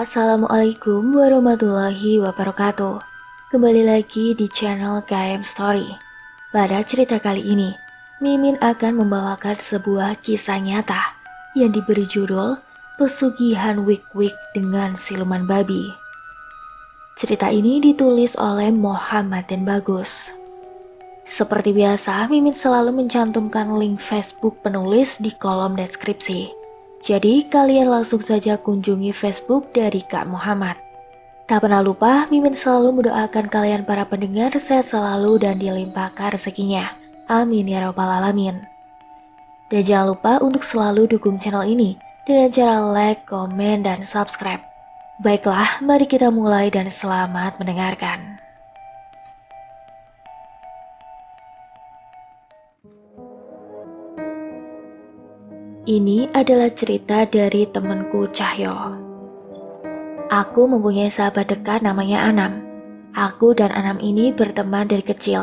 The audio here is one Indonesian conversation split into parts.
Assalamualaikum warahmatullahi wabarakatuh. Kembali lagi di channel KM Story. Pada cerita kali ini, Mimin akan membawakan sebuah kisah nyata yang diberi judul Pesugihan Wik-Wik dengan Siluman Babi. Cerita ini ditulis oleh Muhammad dan Bagus. Seperti biasa, Mimin selalu mencantumkan link Facebook penulis di kolom deskripsi. Jadi kalian langsung saja kunjungi Facebook dari Kak Muhammad. Tak pernah lupa, Mimin selalu mendoakan kalian para pendengar sehat selalu dan dilimpahkan rezekinya. Amin ya rabbal alamin. Dan jangan lupa untuk selalu dukung channel ini dengan cara like, komen, dan subscribe. Baiklah, mari kita mulai dan selamat mendengarkan. Ini adalah cerita dari temanku Cahyo. Aku mempunyai sahabat dekat namanya Anam. Aku dan Anam ini berteman dari kecil.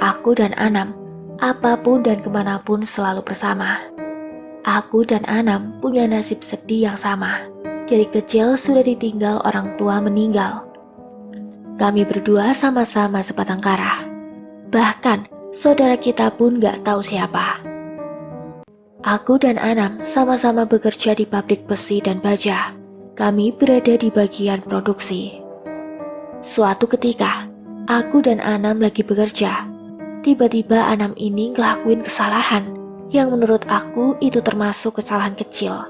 Aku dan Anam, apapun dan kemanapun selalu bersama. Aku dan Anam punya nasib sedih yang sama. Dari kecil sudah ditinggal orang tua meninggal. Kami berdua sama-sama sebatang kara. Bahkan saudara kita pun gak tahu siapa. Aku dan Anam sama-sama bekerja di pabrik besi dan baja. Kami berada di bagian produksi. Suatu ketika, aku dan Anam lagi bekerja. Tiba-tiba Anam ini ngelakuin kesalahan yang menurut aku itu termasuk kesalahan kecil.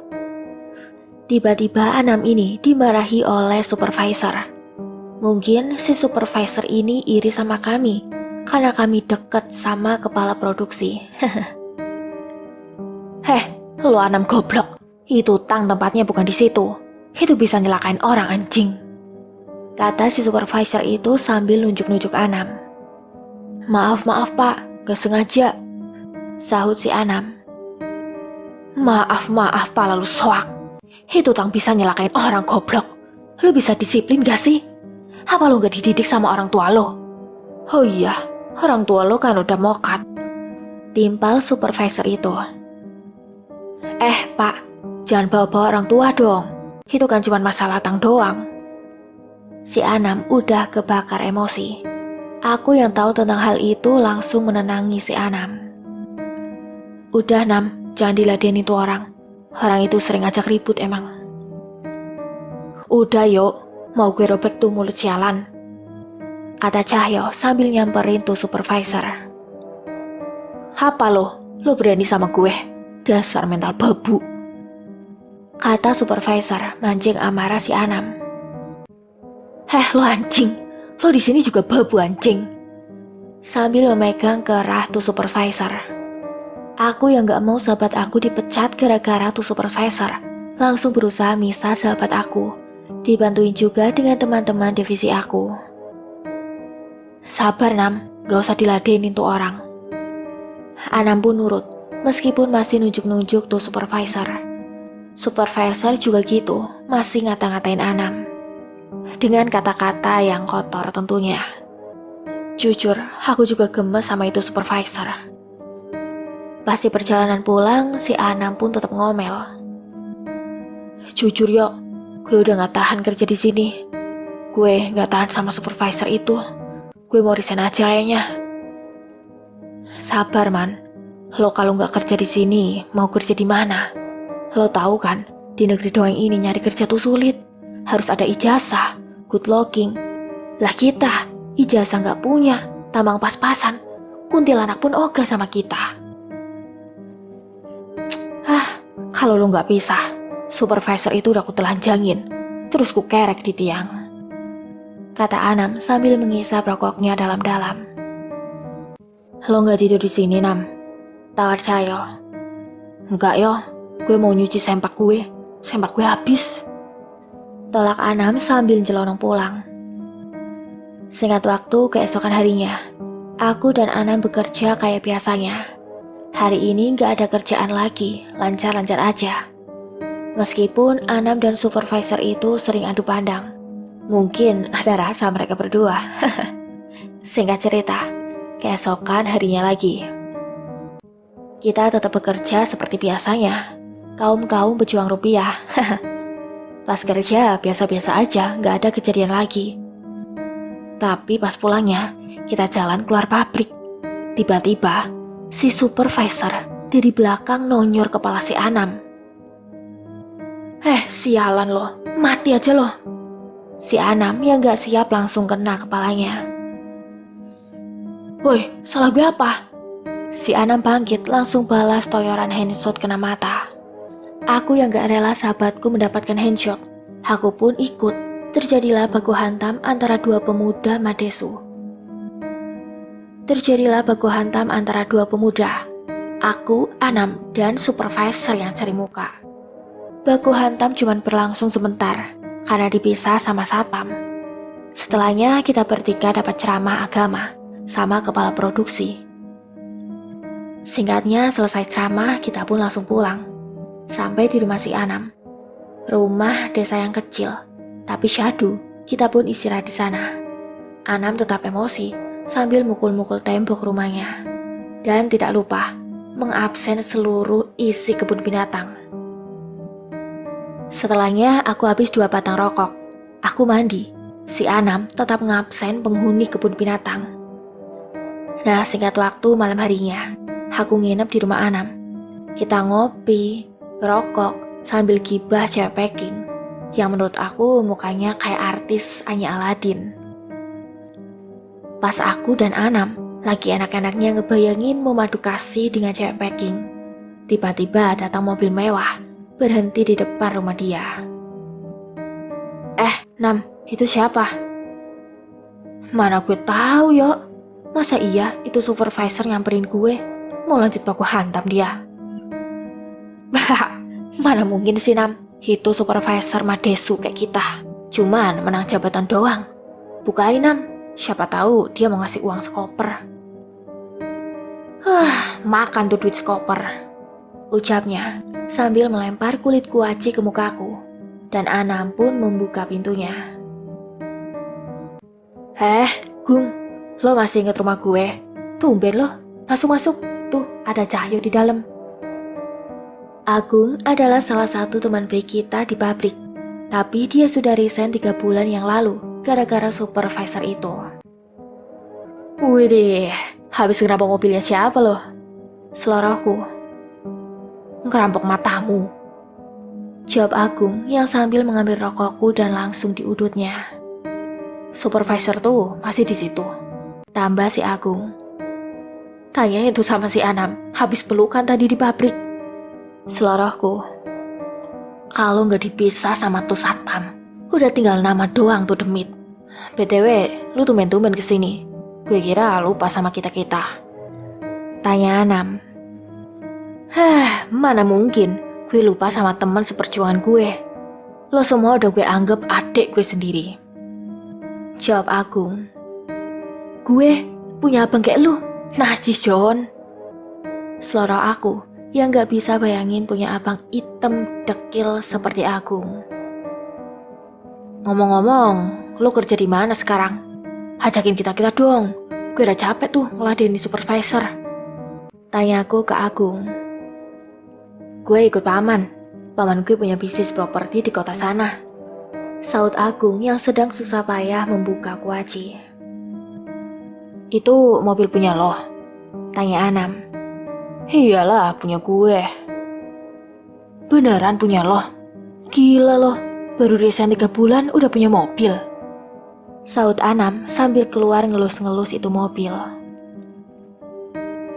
Tiba-tiba Anam ini dimarahi oleh supervisor. Mungkin si supervisor ini iri sama kami karena kami deket sama kepala produksi. Heh, lo Anam goblok. Itu tempatnya bukan di situ. Itu bisa nyelakain orang anjing. Kata si supervisor itu sambil nunjuk-nunjuk Anam. Maaf pak, gak sengaja. Sahut si Anam. Maaf pak lalu soak. Itu bisa nyelakain orang goblok. Lo bisa disiplin gak sih? Apa lo gak dididik sama orang tua lo? Oh iya, orang tua lo kan udah mokat. Timpal supervisor itu. Pak, jangan bawa-bawa orang tua dong. Itu kan cuma masalah tang doang. Si Anam udah kebakar emosi. Aku yang tahu tentang hal itu langsung menenangi si Anam. Udah Nam, jangan diladenin tuh orang. Orang itu sering ajak ribut emang. Udah yuk, mau gue robek tuh mulut sialan. Kata Cahyo sambil nyamperin tuh supervisor. Apa lo? Lo berani sama gue? Dasar mental babu. Kata supervisor mancing amarah si Anam. Heh lo anjing, lo di sini juga babu anjing. Sambil memegang kerah tuh supervisor. Aku yang gak mau sahabat aku dipecat gara-gara tuh supervisor langsung berusaha misah sahabat aku. Dibantuin juga dengan teman-teman divisi aku. Sabar Nam, gak usah diladenin tuh orang. Anam pun nurut. Meskipun masih nunjuk-nunjuk tuh supervisor. Supervisor juga gitu, masih ngata-ngatain Anam. Dengan kata-kata yang kotor tentunya. Jujur, aku juga gemes sama itu supervisor. Pas di perjalanan pulang, si Anam pun tetap ngomel. Jujur yo, gue udah gak tahan kerja di sini. Gue gak tahan sama supervisor itu. Gue mau resign aja kayaknya. Sabar man. Lo kalau nggak kerja di sini, mau kerja di mana? Lo tahu kan, di negeri doang ini nyari kerja tuh sulit. Harus ada ijazah, good looking. Lah kita, ijazah nggak punya, tambang pas-pasan. Kuntilanak pun ogah sama kita. Kalau lo nggak pisah, supervisor itu udah ku telanjangin, terus ku kerek di tiang. Kata Anam sambil mengisap rokoknya dalam-dalam. Lo nggak tidur di sini Nam? Tawar Cahyo. Enggak yo, gue mau nyuci sempak gue habis. Tolak Anam sambil jelonong pulang. Singkat waktu keesokan harinya, aku dan Anam bekerja kayak biasanya. Hari ini gak ada kerjaan lagi, lancar-lancar aja. Meskipun Anam dan supervisor itu sering adu pandang. Mungkin ada rasa mereka berdua. Singkat cerita, keesokan harinya lagi. Kita tetap bekerja seperti biasanya. Kaum-kaum pejuang rupiah. Pas kerja biasa-biasa aja, nggak ada kejadian lagi. Tapi pas pulangnya, kita jalan keluar pabrik. Tiba-tiba, si supervisor dari belakang nonyor kepala si Anam. Sialan loh, mati aja loh. Si Anam yang gak siap langsung kena kepalanya. Woi, salah gue apa? Si Anam bangkit langsung balas toyoran handshot kena mata. Aku yang gak rela sahabatku mendapatkan handshot, aku pun ikut. Terjadilah baku hantam antara dua pemuda Madesu. Aku, Anam, dan supervisor yang cari muka. Baku hantam cuma berlangsung sebentar, karena dipisah sama satpam. Setelahnya kita bertiga dapat ceramah agama sama kepala produksi. Singkatnya selesai ceramah kita pun langsung pulang. Sampai di rumah si Anam. Rumah desa yang kecil, tapi syahdu, kita pun istirahat di sana. Anam tetap emosi sambil mukul-mukul tembok rumahnya. Dan tidak lupa mengabsen seluruh isi kebun binatang. Setelahnya aku habis 2 batang rokok. Aku mandi. Si Anam tetap ngabsen penghuni kebun binatang. Nah, singkat waktu malam harinya, aku nginep di rumah Anam. Kita ngopi, rokok, sambil gibah cewek packing yang menurut aku mukanya kayak artis Anya Aladin. Pas aku dan Anam lagi enak-enaknya ngebayangin mau madu kasih dengan cewek packing, tiba-tiba datang mobil mewah berhenti di depan rumah dia. Nam, itu siapa? Mana gue tahu yo. Masa iya itu supervisor nyamperin gue mau lanjut baku hantam dia? Mana mungkin sih Nam, itu supervisor Madesu kayak kita. Cuman menang jabatan doang. Bukain Nam, siapa tahu dia mau ngasih uang sekoper. Makan tuh duit sekoper, ucapnya sambil melempar kulit kuaci ke mukaku. Dan Anam pun membuka pintunya. Gung, lo masih inget rumah gue? Tumben lo, masuk-masuk. Tuh, ada Cahyo di dalam. Agung adalah salah satu teman baik kita di pabrik. Tapi dia sudah resign 3 bulan yang lalu gara-gara supervisor itu. Widih, habis ngerampok mobilnya siapa lo? Selorohku. Ngerampok matamu, jawab Agung yang sambil mengambil rokokku dan langsung diudutnya. Supervisor tuh masih di situ, tambah si Agung. Tanya itu sama si Anam, habis pelukan tadi di pabrik. Selorohku. Kalau nggak dipisah sama tuh satpam, udah tinggal nama doang tuh demit. BTW, lu tumben-tumben kesini. Gue kira lupa sama kita-kita. Tanya Anam. Mana mungkin. Gue lupa sama teman seperjuangan gue. Lo semua udah gue anggap adik gue sendiri. Jawab Agung. Gue punya abang kayak lu, najis John. Seloroh aku yang gak bisa bayangin punya abang hitam dekil seperti Agung. Ngomong-ngomong, lo kerja di mana sekarang? Ajakin kita-kita dong. Gue udah capek tuh ngeladenin supervisor. Tanyaku ke Agung. Gue ikut paman gue punya bisnis properti di kota sana. Saud Agung yang sedang susah payah membuka kuaci. Itu mobil punya lo? Tanya Anam. Iyalah punya gue. Beneran punya lo? Gila lo, baru resign 3 bulan udah punya mobil. Saud Anam sambil keluar ngelus-ngelus itu mobil.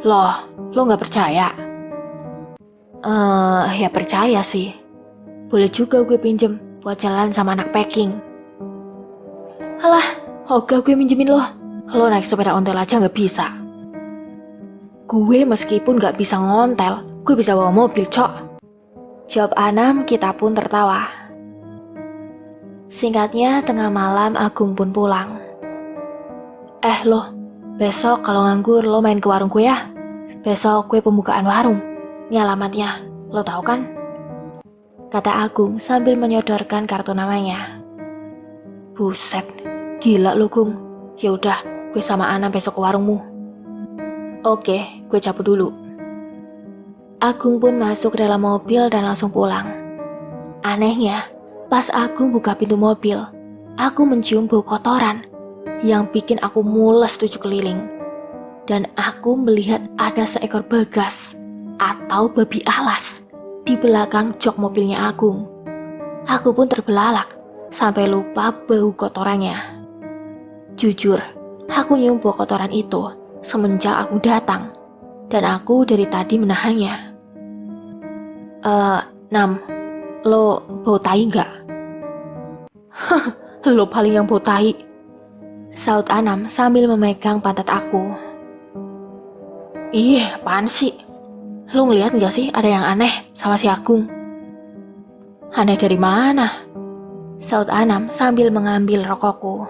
Lo gak percaya? Ya percaya sih. Boleh juga gue pinjem buat jalan sama anak packing. Alah, ogah gue minjemin lo. Lo naik sepeda ontel aja gak bisa. Gue meskipun gak bisa ngontel, gue bisa bawa mobil, cok. Jawab Anam, kita pun tertawa. Singkatnya, tengah malam Agung pun pulang. Lo, besok kalau nganggur lo main ke warung gue ya. Besok gue pembukaan warung. Ini alamatnya, lo tahu kan? Kata Agung sambil menyodorkan kartu namanya. Buset, gila lo Gung. Ya udah, gue sama Ana besok ke warungmu. Oke, gue cabut dulu. Agung pun masuk ke dalam mobil dan langsung pulang. Anehnya, Pas aku buka pintu mobil, aku mencium bau kotoran yang bikin aku mules 7 keliling. Dan aku melihat ada seekor bagas atau babi alas di belakang jok mobilnya Agung. Aku pun terbelalak sampai lupa bau kotorannya. Jujur, aku nyium bau kotoran itu semenjak aku datang, dan aku dari tadi menahannya. Nam, lo bau tai nggak? Lo paling yang bau tai, saut Anam sambil memegang pantat aku. Ih, apaan sih? Lo ngeliat nggak sih ada yang aneh sama si Agung? Aneh dari mana? Saut Anam sambil mengambil rokokku.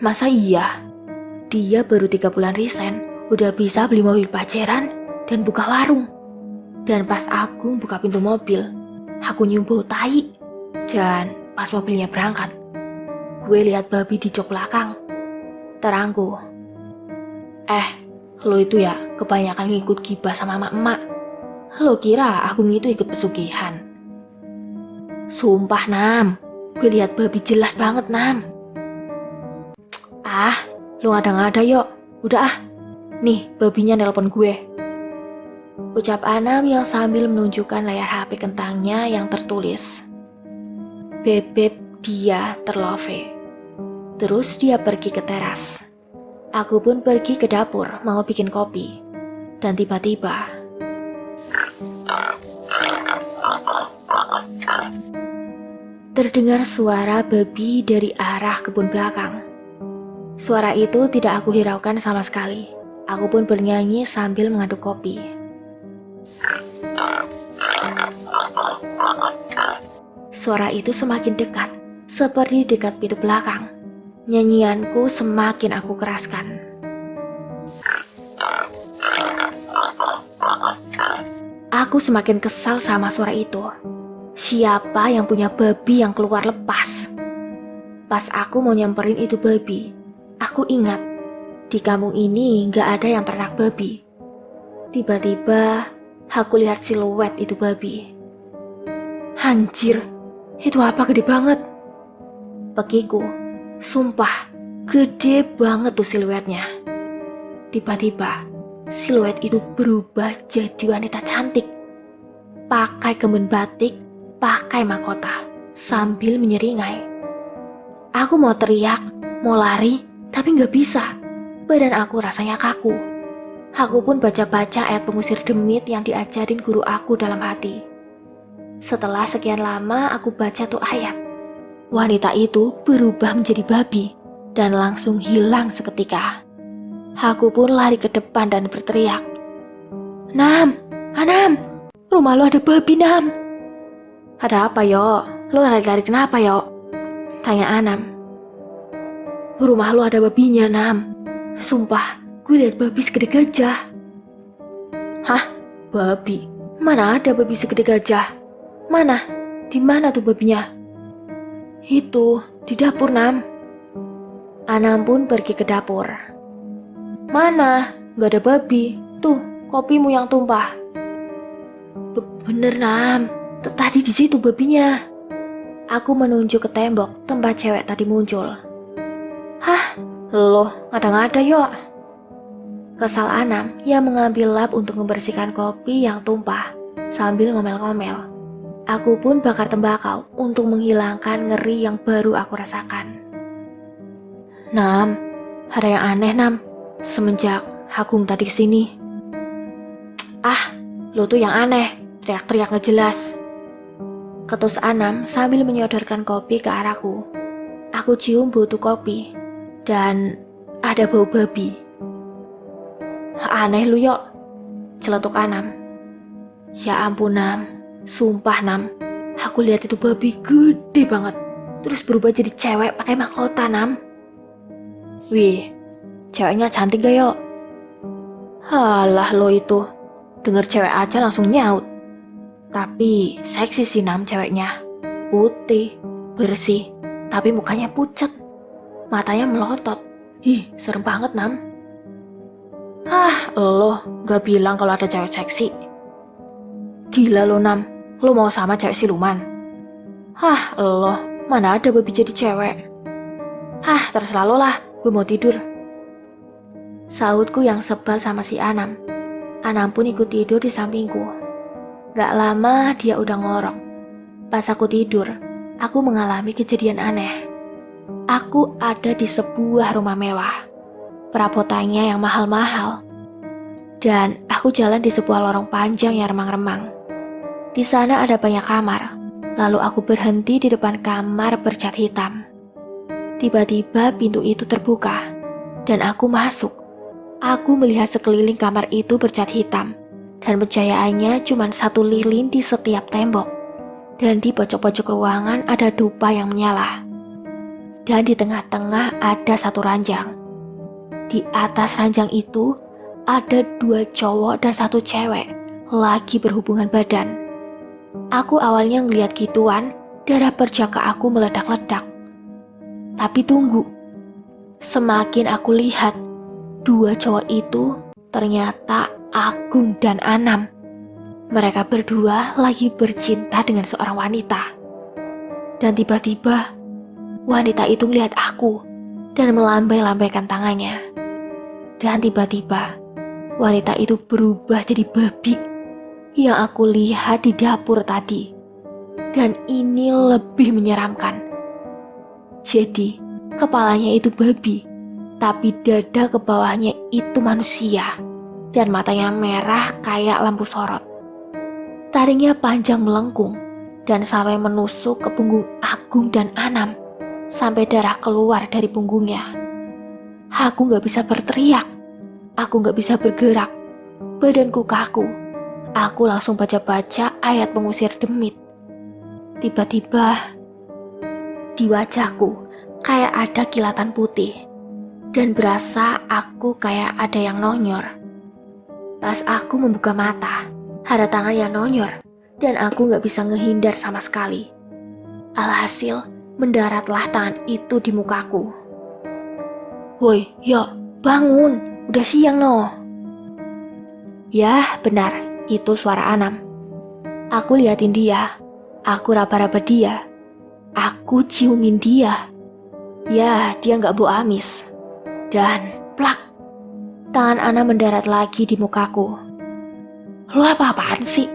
Masa iya? Dia baru 3 bulan resign, udah bisa beli mobil paceran dan buka warung. Dan pas aku buka pintu mobil, aku nyium bau tai. Dan pas mobilnya berangkat, gue lihat babi di jok belakang. Terangku. Lo itu ya kebanyakan ngikut gibah sama emak-emak. Lo kira aku itu ikut pesugihan? Sumpah Nam, gue lihat babi jelas banget Nam. Lo ngada-ngada yuk. Udah nih babinya nelpon gue. Ucap Anam yang sambil menunjukkan layar HP kentangnya yang tertulis Bebek dia terlove. Terus dia pergi ke teras. Aku pun pergi ke dapur mau bikin kopi. Dan tiba-tiba terdengar suara babi dari arah kebun belakang. Suara itu tidak aku hiraukan sama sekali. Aku pun bernyanyi sambil mengaduk kopi. Suara itu semakin dekat, seperti dekat pintu belakang. Nyanyianku semakin aku keraskan. Aku semakin kesal sama suara itu. Siapa yang punya babi yang keluar lepas? Pas aku mau nyamperin itu babi, aku ingat di kampung ini gak ada yang ternak babi. Tiba-tiba aku lihat siluet itu babi. Anjir, itu apa gede banget? Pekiku, sumpah gede banget tuh siluetnya. Tiba-tiba siluet itu berubah jadi wanita cantik. Pakai kemben batik, pakai mahkota, sambil menyeringai. Aku mau teriak, mau lari, tapi gak bisa. Badan aku rasanya kaku. Aku pun baca-baca ayat pengusir demit yang diajarin guru aku dalam hati. Setelah sekian lama aku baca tuh ayat. Wanita itu berubah menjadi babi dan langsung hilang seketika. Aku pun lari ke depan dan berteriak. Nam, Anam, rumah lo ada babi Nam. Ada apa yo? Lo lari-lari kenapa yo? Tanya Anam. Rumah lo ada babinya Nam. Sumpah, gue lihat babi segede gajah. Hah? Babi? Mana ada babi segede gajah? Mana? Di mana tuh babinya? Itu, di dapur Nam. Anam pun pergi ke dapur. Mana? Gak ada babi. Tuh, kopimu yang tumpah. Bener Nam, tadi di situ babinya. Aku menunjuk ke tembok tempat cewek tadi muncul. Hah? Loh, ngada-ngada yuk. Kesal Anam yang mengambil lap untuk membersihkan kopi yang tumpah sambil ngomel-ngomel. Aku pun bakar tembakau untuk menghilangkan ngeri yang baru aku rasakan. Nam, ada yang aneh Nam, semenjak Agung tadi kesini. Lo tuh yang aneh, teriak-teriak gak jelas. Ketus Anam sambil menyodorkan kopi ke arahku. Aku cium bau kopi. Dan ada bau babi. Aneh lu yuk, celetuk Anam. Ya ampun Nam, sumpah Nam, aku lihat itu babi gede banget. Terus berubah jadi cewek pakai mahkota Nam. Wih, ceweknya cantik gak yuk? Halah lo itu, denger cewek aja langsung nyaut. Tapi seksi sih Nam ceweknya. Putih, bersih, tapi mukanya pucat. Matanya melotot. Ih, serem banget Nam. Lo gak bilang kalau ada cewek seksi. Gila lo Nam, lo mau sama cewek siluman? Hah, lo, mana ada babi jadi cewek? Hah, terserah lo lah, gue mau tidur. Sautku yang sebal sama si Anam. Anam pun ikut tidur di sampingku. Gak lama dia udah ngorok. Pas aku tidur, aku mengalami kejadian aneh. Aku ada di sebuah rumah mewah. Perabotannya yang mahal-mahal. Dan aku jalan di sebuah lorong panjang yang remang-remang. Di sana ada banyak kamar. Lalu aku berhenti di depan kamar bercat hitam. Tiba-tiba pintu itu terbuka. Dan aku masuk. Aku melihat sekeliling kamar itu bercat hitam. Dan pencahayaannya cuma satu lilin di setiap tembok. Dan di pojok-pojok ruangan ada dupa yang menyala. Dan di tengah-tengah ada satu ranjang. Di atas ranjang itu ada 2 cowok dan 1 cewek lagi berhubungan badan. Aku awalnya ngeliat gituan, darah perjaka aku meledak-ledak. Tapi tunggu, semakin aku lihat, 2 cowok itu ternyata Agung dan Anam. Mereka berdua lagi bercinta dengan seorang wanita. Dan tiba-tiba, wanita itu melihat aku dan melambai-lambaikan tangannya. Dan tiba-tiba, wanita itu berubah jadi babi yang aku lihat di dapur tadi. Dan ini lebih menyeramkan. Jadi, kepalanya itu babi, tapi dada ke bawahnya itu manusia. Dan matanya merah kayak lampu sorot. Taringnya panjang melengkung dan sampai menusuk ke punggung Agung dan Anam. Sampai darah keluar dari punggungnya. Aku gak bisa berteriak. Aku gak bisa bergerak. Badanku kaku. Aku langsung baca-baca ayat pengusir demit. Tiba-tiba, di wajahku kayak ada kilatan putih. Dan berasa aku kayak ada yang nonyor. Pas aku membuka mata, ada tangan yang nonyor. Dan aku gak bisa ngehindar sama sekali. Alhasil, mendaratlah tangan itu di mukaku. Woi, yo, bangun, udah siang no. Yah, benar, itu suara Anam. Aku liatin dia, aku raba-raba dia, aku ciumin dia. Ya, dia gak bau amis. Dan, plak, tangan Anam mendarat lagi di mukaku. Lo apa-apaan sih?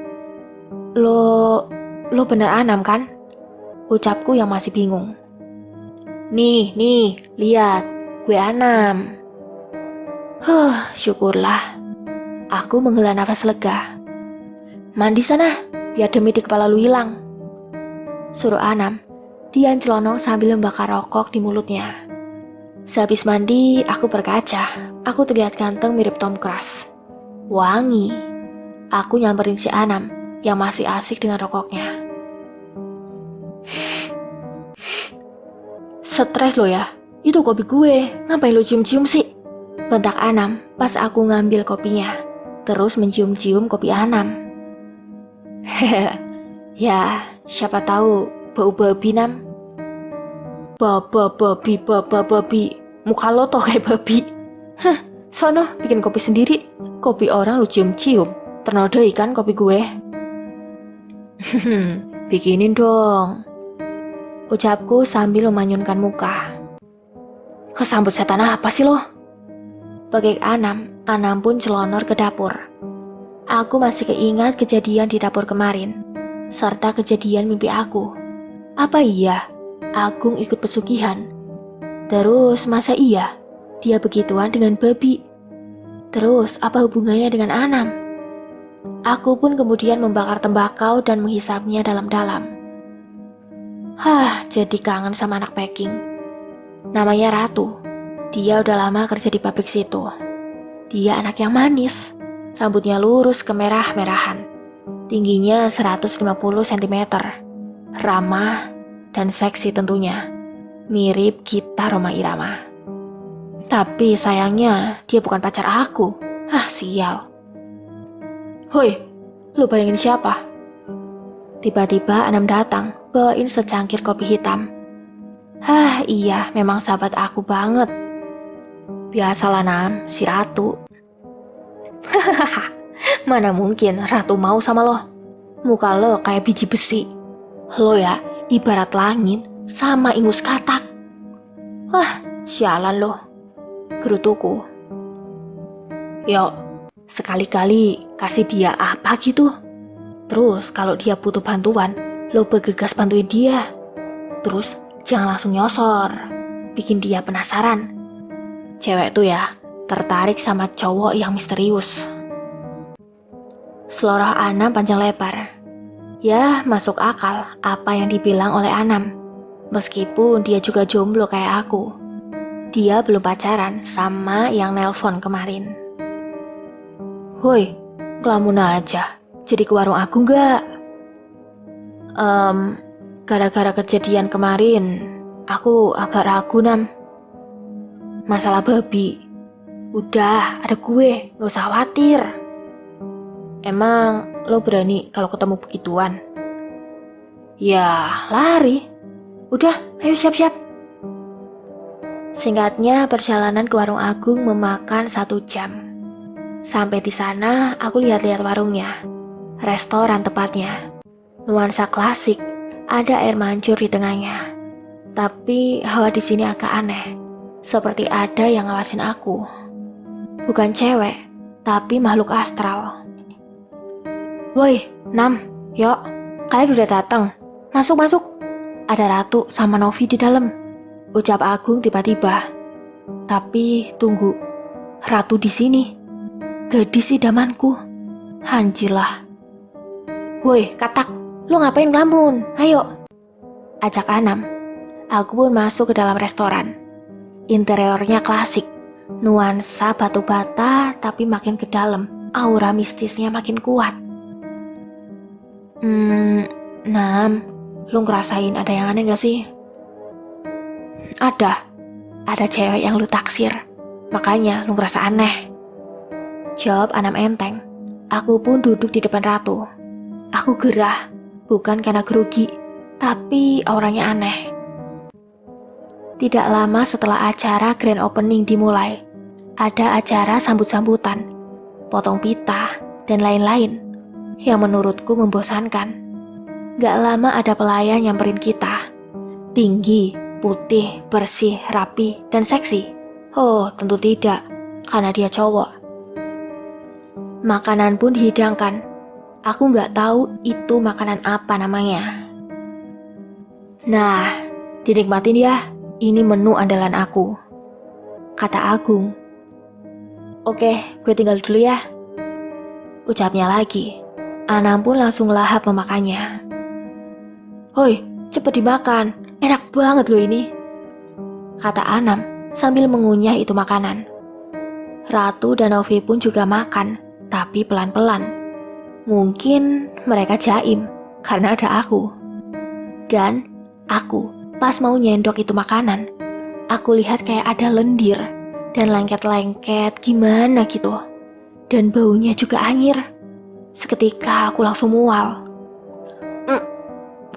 Lo bener Anam kan? Ucapku yang masih bingung. Nih, lihat. Gue Anam. Syukurlah. Aku menghela nafas lega. Mandi sana, biar demi di kepala lu hilang. Suruh Anam. Dia celonong sambil membakar rokok di mulutnya. Sehabis mandi, aku berkaca. Aku terlihat ganteng mirip Tom Cruise. Wangi. Aku nyamperin si Anam yang masih asik dengan rokoknya. Stres lo ya? Itu kopi gue, ngapain lo cium-cium sih? Bentak Anam pas aku ngambil kopinya, terus mencium-cium kopi Anam. Hehe, ya siapa tahu bau babi Nam. Babi, muka lo toh kayak babi. Hah, sono bikin kopi sendiri, kopi orang lo cium-cium, ternodai kan kopi gue. Bikinin dong. Ucapku sambil memanyunkan muka. Kesambut setan apa sih lo? Bagai Anam pun celonor ke dapur. Aku masih keingat kejadian di dapur kemarin, serta kejadian mimpi aku. Apa iya Agung ikut pesugihan? Terus masa iya dia begituan dengan babi? Terus apa hubungannya dengan Anam? Aku pun kemudian membakar tembakau dan menghisapnya dalam-dalam. Jadi kangen sama anak packing. Namanya Ratu. Dia udah lama kerja di pabrik situ. Dia anak yang manis. Rambutnya lurus kemerah-merahan. Tingginya 150 cm. Ramah dan seksi tentunya. Mirip Gita Rhoma Irama. Tapi sayangnya dia bukan pacar aku. Sial. Hoi, lu bayangin siapa? Tiba-tiba Anam datang, bawain secangkir kopi hitam. Iya, memang sahabat aku banget. Biasalah Nam, si Ratu. Mana mungkin Ratu mau sama lo? Muka lo kayak biji besi. Lo ya, ibarat langit sama ingus katak. Wah, sialan loh, gerutuku. Yuk, sekali-kali kasih dia apa gitu. Terus kalau dia butuh bantuan, lo bergegas bantuin dia. Terus jangan langsung nyosor, bikin dia penasaran. Cewek tuh ya, tertarik sama cowok yang misterius. Seloroh Anam panjang lebar. Ya, masuk akal apa yang dibilang oleh Anam. Meskipun dia juga jomblo kayak aku. Dia belum pacaran sama yang nelpon kemarin. Woi, kelamun aja. Jadi ke warung aku nggak? Gara-gara kejadian kemarin, aku agak ragu, Nam. Masalah babi. Udah, ada gue, gak usah khawatir. Emang lo berani kalau ketemu begituan? Ya, lari. Udah, ayo siap-siap. Singkatnya, perjalanan ke warung Agung memakan 1 jam. Sampai di sana, aku lihat-lihat warungnya. Restoran tepatnya. Nuansa klasik, ada air mancur di tengahnya. Tapi hawa di sini agak aneh. Seperti ada yang ngawasin aku. Bukan cewek, tapi makhluk astral. Woi, Nam, yuk, kalian udah datang. Masuk. Ada Ratu sama Novi di dalam. Ucap Agung tiba-tiba. Tapi tunggu, Ratu di sini. Gadis idamanku. Hanjilah. Woi, katak, lu ngapain ngelamun? Ayo. Ajak Anam. Aku pun masuk ke dalam restoran. Interiornya klasik. Nuansa batu bata, tapi makin ke dalam, aura mistisnya makin kuat. Nam, lu ngerasain ada yang aneh gak sih? Ada cewek yang lu taksir, makanya lu ngerasa aneh. Jawab Anam enteng. Aku pun duduk di depan Ratu. Aku gerah, bukan karena grogi, tapi auranya aneh. Tidak lama setelah acara grand opening dimulai, ada acara sambut-sambutan, potong pita, dan lain-lain yang menurutku membosankan. Gak lama ada pelayan nyamperin kita. Tinggi, putih, bersih, rapi, dan seksi. Oh, tentu tidak, karena dia cowok. Makanan pun dihidangkan. Aku gak tahu itu makanan apa namanya. Nah, dinikmatin ya, ini menu andalan aku, kata Agung. Oke, gue tinggal dulu ya, ucapnya lagi. Anam pun langsung lahap memakannya. Hoi, cepet dimakan, enak banget loh ini, kata Anam sambil mengunyah itu makanan. Ratu dan Novi pun juga makan, tapi pelan-pelan. Mungkin mereka jaim karena ada aku. Dan aku pas mau nyendok itu makanan, aku lihat kayak ada lendir dan lengket-lengket gimana gitu. Dan baunya juga anyir. Seketika aku langsung mual.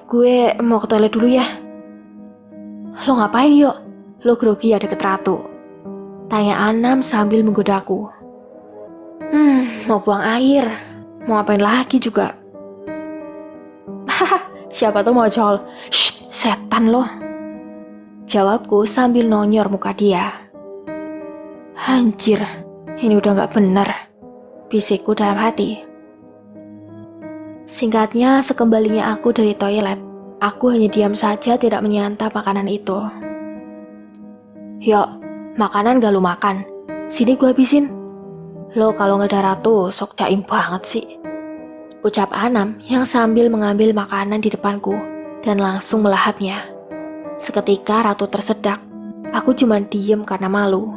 Gue mau ke toilet dulu ya. Lo ngapain yuk? Lo grogi ya deket Ratu? Tanya Anam sambil menggodaku. Mau buang air. Mau ngapain lagi juga? Hahaha, siapa tuh mau col? Shh, setan lo. Jawabku sambil nonyor muka dia. Anjir, ini udah gak bener, bisikku dalam hati. Singkatnya, sekembalinya aku dari toilet, aku hanya diam saja tidak menyantap makanan itu. Yuk, makanan gak lu makan, sini gue habisin. Lo kalau gak ada Ratu, sok jaim banget sih, ucap Anam yang sambil mengambil makanan di depanku dan langsung melahapnya. Seketika Ratu tersedak, aku cuma diem karena malu.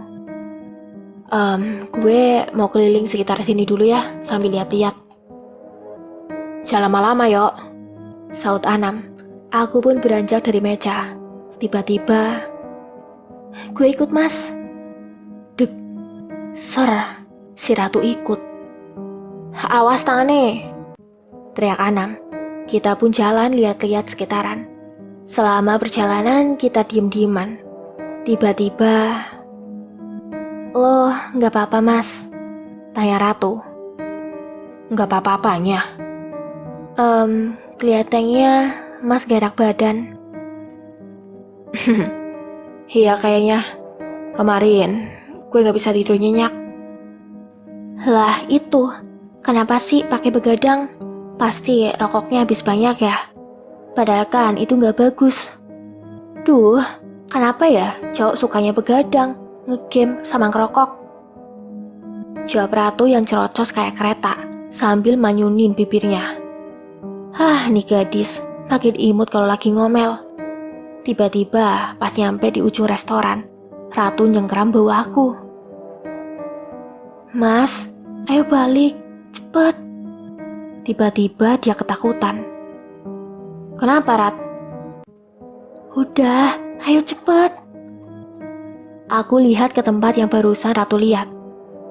Gue mau keliling sekitar sini dulu ya, sambil lihat-lihat. Jangan lama-lama yuk, saut Anam. Aku pun beranjak dari meja. Tiba-tiba, gue ikut mas. Dek, ser, si Ratu ikut. Awas tangannya, teriak Anam. Kita pun jalan lihat-lihat sekitaran. Selama perjalanan kita diem-dieman. Tiba-tiba, lo gak apa-apa mas? Tanya Ratu. Gak apa-apanya. Kelihatannya Mas gak enak badan. Iya kayaknya. Kemarin gue gak bisa tidur nyenyak. Lah itu, kenapa sih pakai begadang? Pasti rokoknya habis banyak ya. Padahal kan itu gak bagus. Duh, kenapa ya cowok sukanya begadang, ngegame sama ngerokok? Jawab Ratu yang cerocos kayak kereta sambil manyunin bibirnya. Nih gadis, makin imut kalau lagi ngomel. Tiba-tiba pas nyampe di ujung restoran, Ratu nyengkeram bau aku. Mas, ayo balik, cepet. Tiba-tiba dia ketakutan. Kenapa, Rat? Udah, ayo cepet. Aku lihat ke tempat yang barusan Ratu lihat.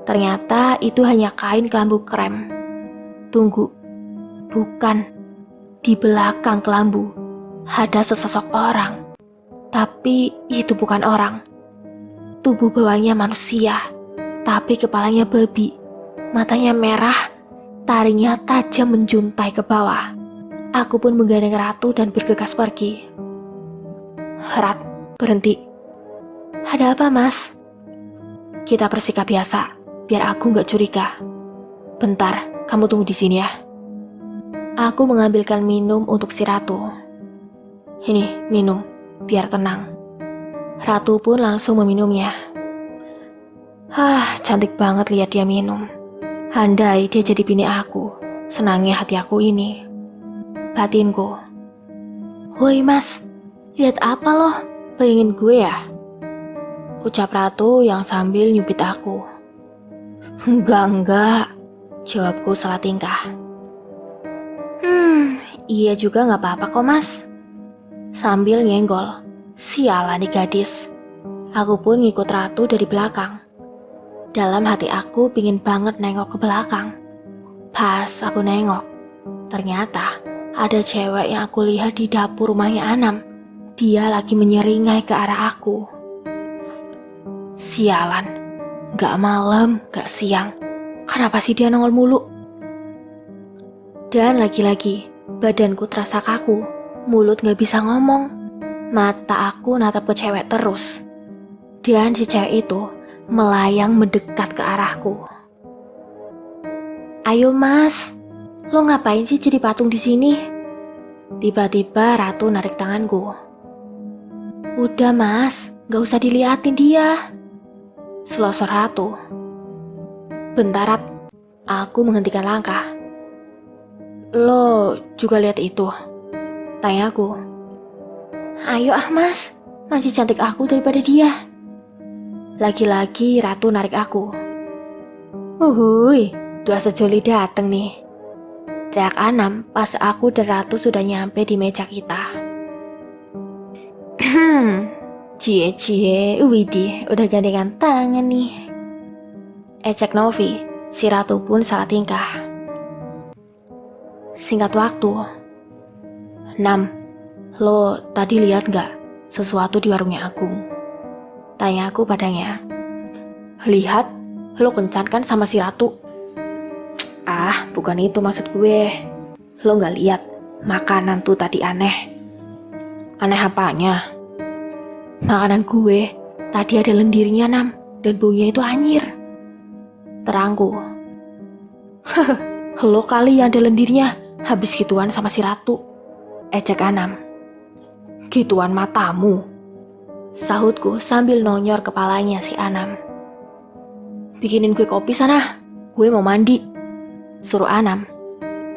Ternyata itu hanya kain kelambu krem. Tunggu, bukan. Di belakang kelambu ada sesosok orang. Tapi itu bukan orang. Tubuh bawahnya manusia, tapi kepalanya babi. Matanya merah, taringnya tajam menjuntai ke bawah. Aku pun menggandeng Ratu dan bergegas pergi. Rat, berhenti. Ada apa, Mas? Kita bersikap biasa, biar aku gak curiga. Bentar, kamu tunggu di sini ya. Aku mengambilkan minum untuk si Ratu. Ini, minum, biar tenang. Ratu pun langsung meminumnya. Cantik banget lihat dia minum. Andai dia jadi bini aku, senangnya hati aku ini. Batinku. Woi mas, lihat apa loh? Bayangin gue ya? Ucap Ratu yang sambil nyubit aku. Enggak, jawabku salah tingkah. Iya juga gak apa-apa kok mas. Sambil nyenggol. Sialan nih gadis. Aku pun ngikut Ratu dari belakang. Dalam hati aku pingin banget nengok ke belakang. Pas aku nengok, ternyata ada cewek yang aku lihat di dapur rumahnya Anam. Dia lagi menyeringai ke arah aku. Sialan, gak malam, gak siang. Kenapa sih dia nongol mulu? Dan lagi-lagi, badanku terasa kaku, mulut gak bisa ngomong. Mata aku natap ke cewek terus. Dan si cewek itu melayang mendekat ke arahku. Ayo mas, lo ngapain sih jadi patung di sini? Tiba-tiba Ratu narik tanganku. Udah mas, gak usah diliatin dia. Selosor Ratu. Bentar Rat, aku menghentikan langkah. Lo juga lihat itu? Tanyaku. Ayo mas, masih cantik aku daripada dia. Lagi-lagi Ratu narik aku. Uhuy, dua sejoli dateng nih. Teriak Anam pas aku dan Ratu sudah nyampe di meja kita. Cie, widih, udah gandengan tangan nih. Ejek Novi, si Ratu pun salah tingkah. Singkat waktu. 6. Lo tadi lihat gak sesuatu di warungnya Agung? Tanya aku padanya. Lihat, lo kencan kan sama si Ratu? Bukan itu maksud gue. Lo gak lihat makanan tuh tadi aneh? Aneh apanya? Makanan gue tadi ada lendirnya Nam, dan baunya itu anyir. Terangku. Lo kali yang ada lendirnya, habis gituan sama si Ratu. Ejek Anam. Gituan matamu, sahutku sambil nonyor kepalanya si Anam. Bikinin gue kopi sana, gue mau mandi, suruh Anam.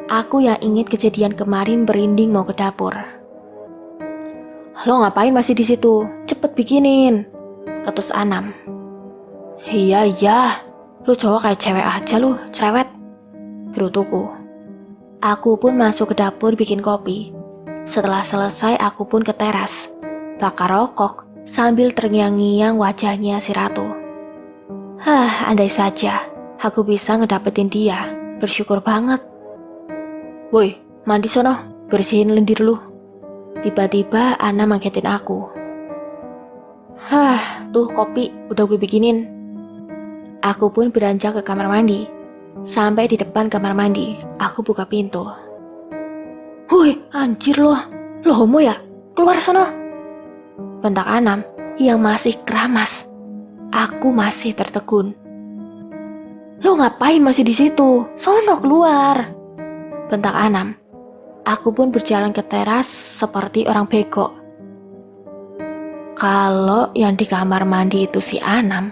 Aku yang inget kejadian kemarin berinding mau ke dapur. Lo ngapain masih di situ? Cepet bikinin, ketus Anam. Iya, lo cowok kayak cewek aja lo, cerewet, gerutuku. Aku pun masuk ke dapur bikin kopi. Setelah selesai aku pun ke teras, bakar rokok sambil terngiang-ngiang wajahnya si Ratu. Andai saja aku bisa ngedapetin dia, bersyukur banget. Woi, mandi sono, bersihin lendir lu. Tiba-tiba Ana mangketin aku. Tuh kopi udah gue bikinin. Aku pun beranjak ke kamar mandi. Sampai di depan kamar mandi, aku buka pintu. Woi, anjir loh, Lo homo ya? Keluar sono! Bentak Anam yang masih keramas. Aku masih tertegun. Lo ngapain masih di situ? Sono keluar! Bentak Anam. Aku pun berjalan ke teras seperti orang bego. Kalau yang di kamar mandi itu si Anam,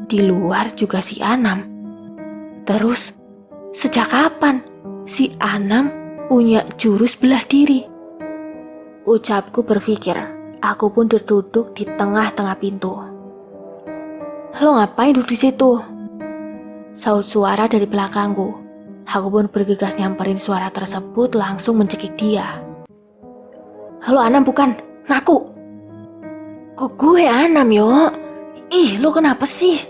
di luar juga si Anam. Terus, sejak kapan si Anam punya jurus belah diri? Ucapku berpikir, aku pun duduk di tengah-tengah pintu. Lo ngapain duduk di situ? Saut suara dari belakangku. Aku pun bergegas nyamperin suara tersebut langsung mencekik dia. Halo Anam bukan? Ngaku! Gue Anam yo. Ih lo kenapa sih?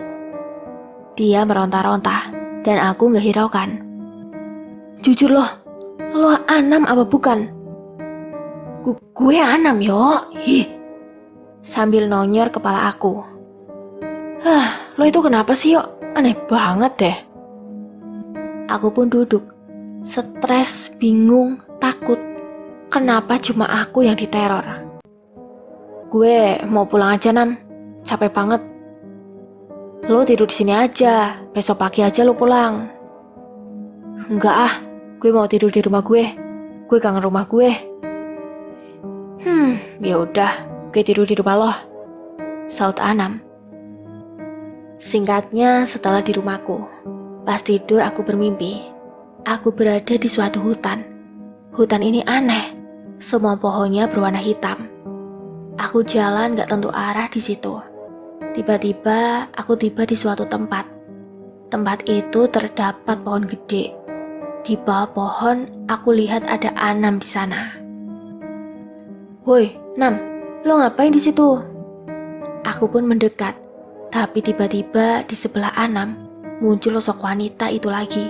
Dia meronta-ronta dan aku gak hiraukan. Jujur lo Anam apa bukan? Gue Anam yo. Ih. Sambil nonyor kepala aku. Lo itu kenapa sih yo? Aneh banget deh. Aku pun duduk, stres, bingung, takut. Kenapa cuma aku yang diteror? Gue mau pulang aja Nam, capek banget. Lo tidur di sini aja, besok pagi aja lo pulang. Enggak ah, gue mau tidur di rumah gue. Gue kangen rumah gue. Ya udah, gue tidur di rumah lo. Saut Anam. Singkatnya, setelah di rumahku, pas tidur aku bermimpi. Aku berada di suatu hutan. Hutan ini aneh. Semua pohonnya berwarna hitam. Aku jalan gak tentu arah di situ. Tiba-tiba aku tiba di suatu tempat. Tempat itu terdapat pohon gede. Di bawah pohon aku lihat ada Anam di sana. Woi, Nam, lo ngapain di situ? Aku pun mendekat. Tapi tiba-tiba di sebelah Anam muncul sosok wanita itu lagi.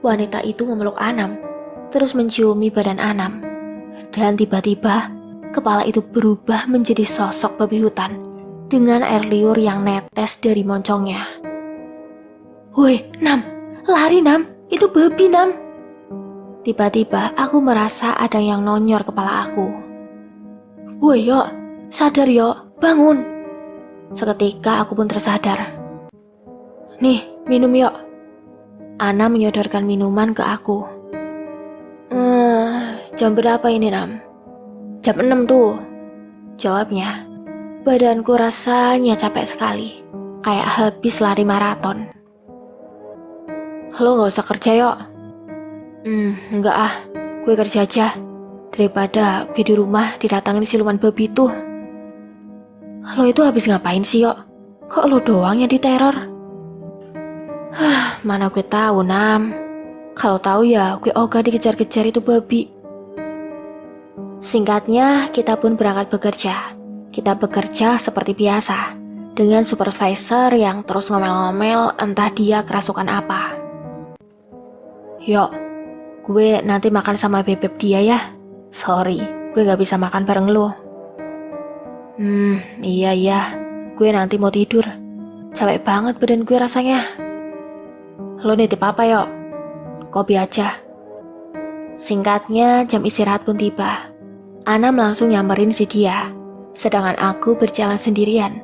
Wanita itu memeluk Anam, terus menciumi badan Anam. Dan tiba-tiba kepala itu berubah menjadi sosok babi hutan dengan air liur yang netes dari moncongnya. Woi, Nam, lari Nam, itu babi Nam. Tiba-tiba aku merasa ada yang nonyor kepala aku. Woi yo, sadar yo, bangun. Seketika aku pun tersadar. Nih, minum yuk. Ana menyodorkan minuman ke aku. Jam berapa ini Nam? Jam 6 tuh. Jawabnya. Badanku rasanya capek sekali. Kayak habis lari maraton. Lo gak usah kerja yuk. Enggak ah, gue kerja aja. Daripada gue di rumah didatangin siluman babi tuh. Lo itu habis ngapain sih yo? Kok lo doang yang diteror? Mana gue tahu Nam. Kalau tahu ya gue ogah dikejar-kejar itu babi. Singkatnya kita pun berangkat bekerja. Kita bekerja seperti biasa dengan supervisor yang terus ngomel-ngomel entah dia kerasukan apa. Yo, gue nanti makan sama bebek dia ya. Sorry, gue gak bisa makan bareng lo. Iya, gue nanti mau tidur. Capek banget badan gue rasanya. Lo nitip apa yuk? Kopi aja. Singkatnya jam istirahat pun tiba. Anam langsung nyamperin si dia. Sedangkan aku berjalan sendirian.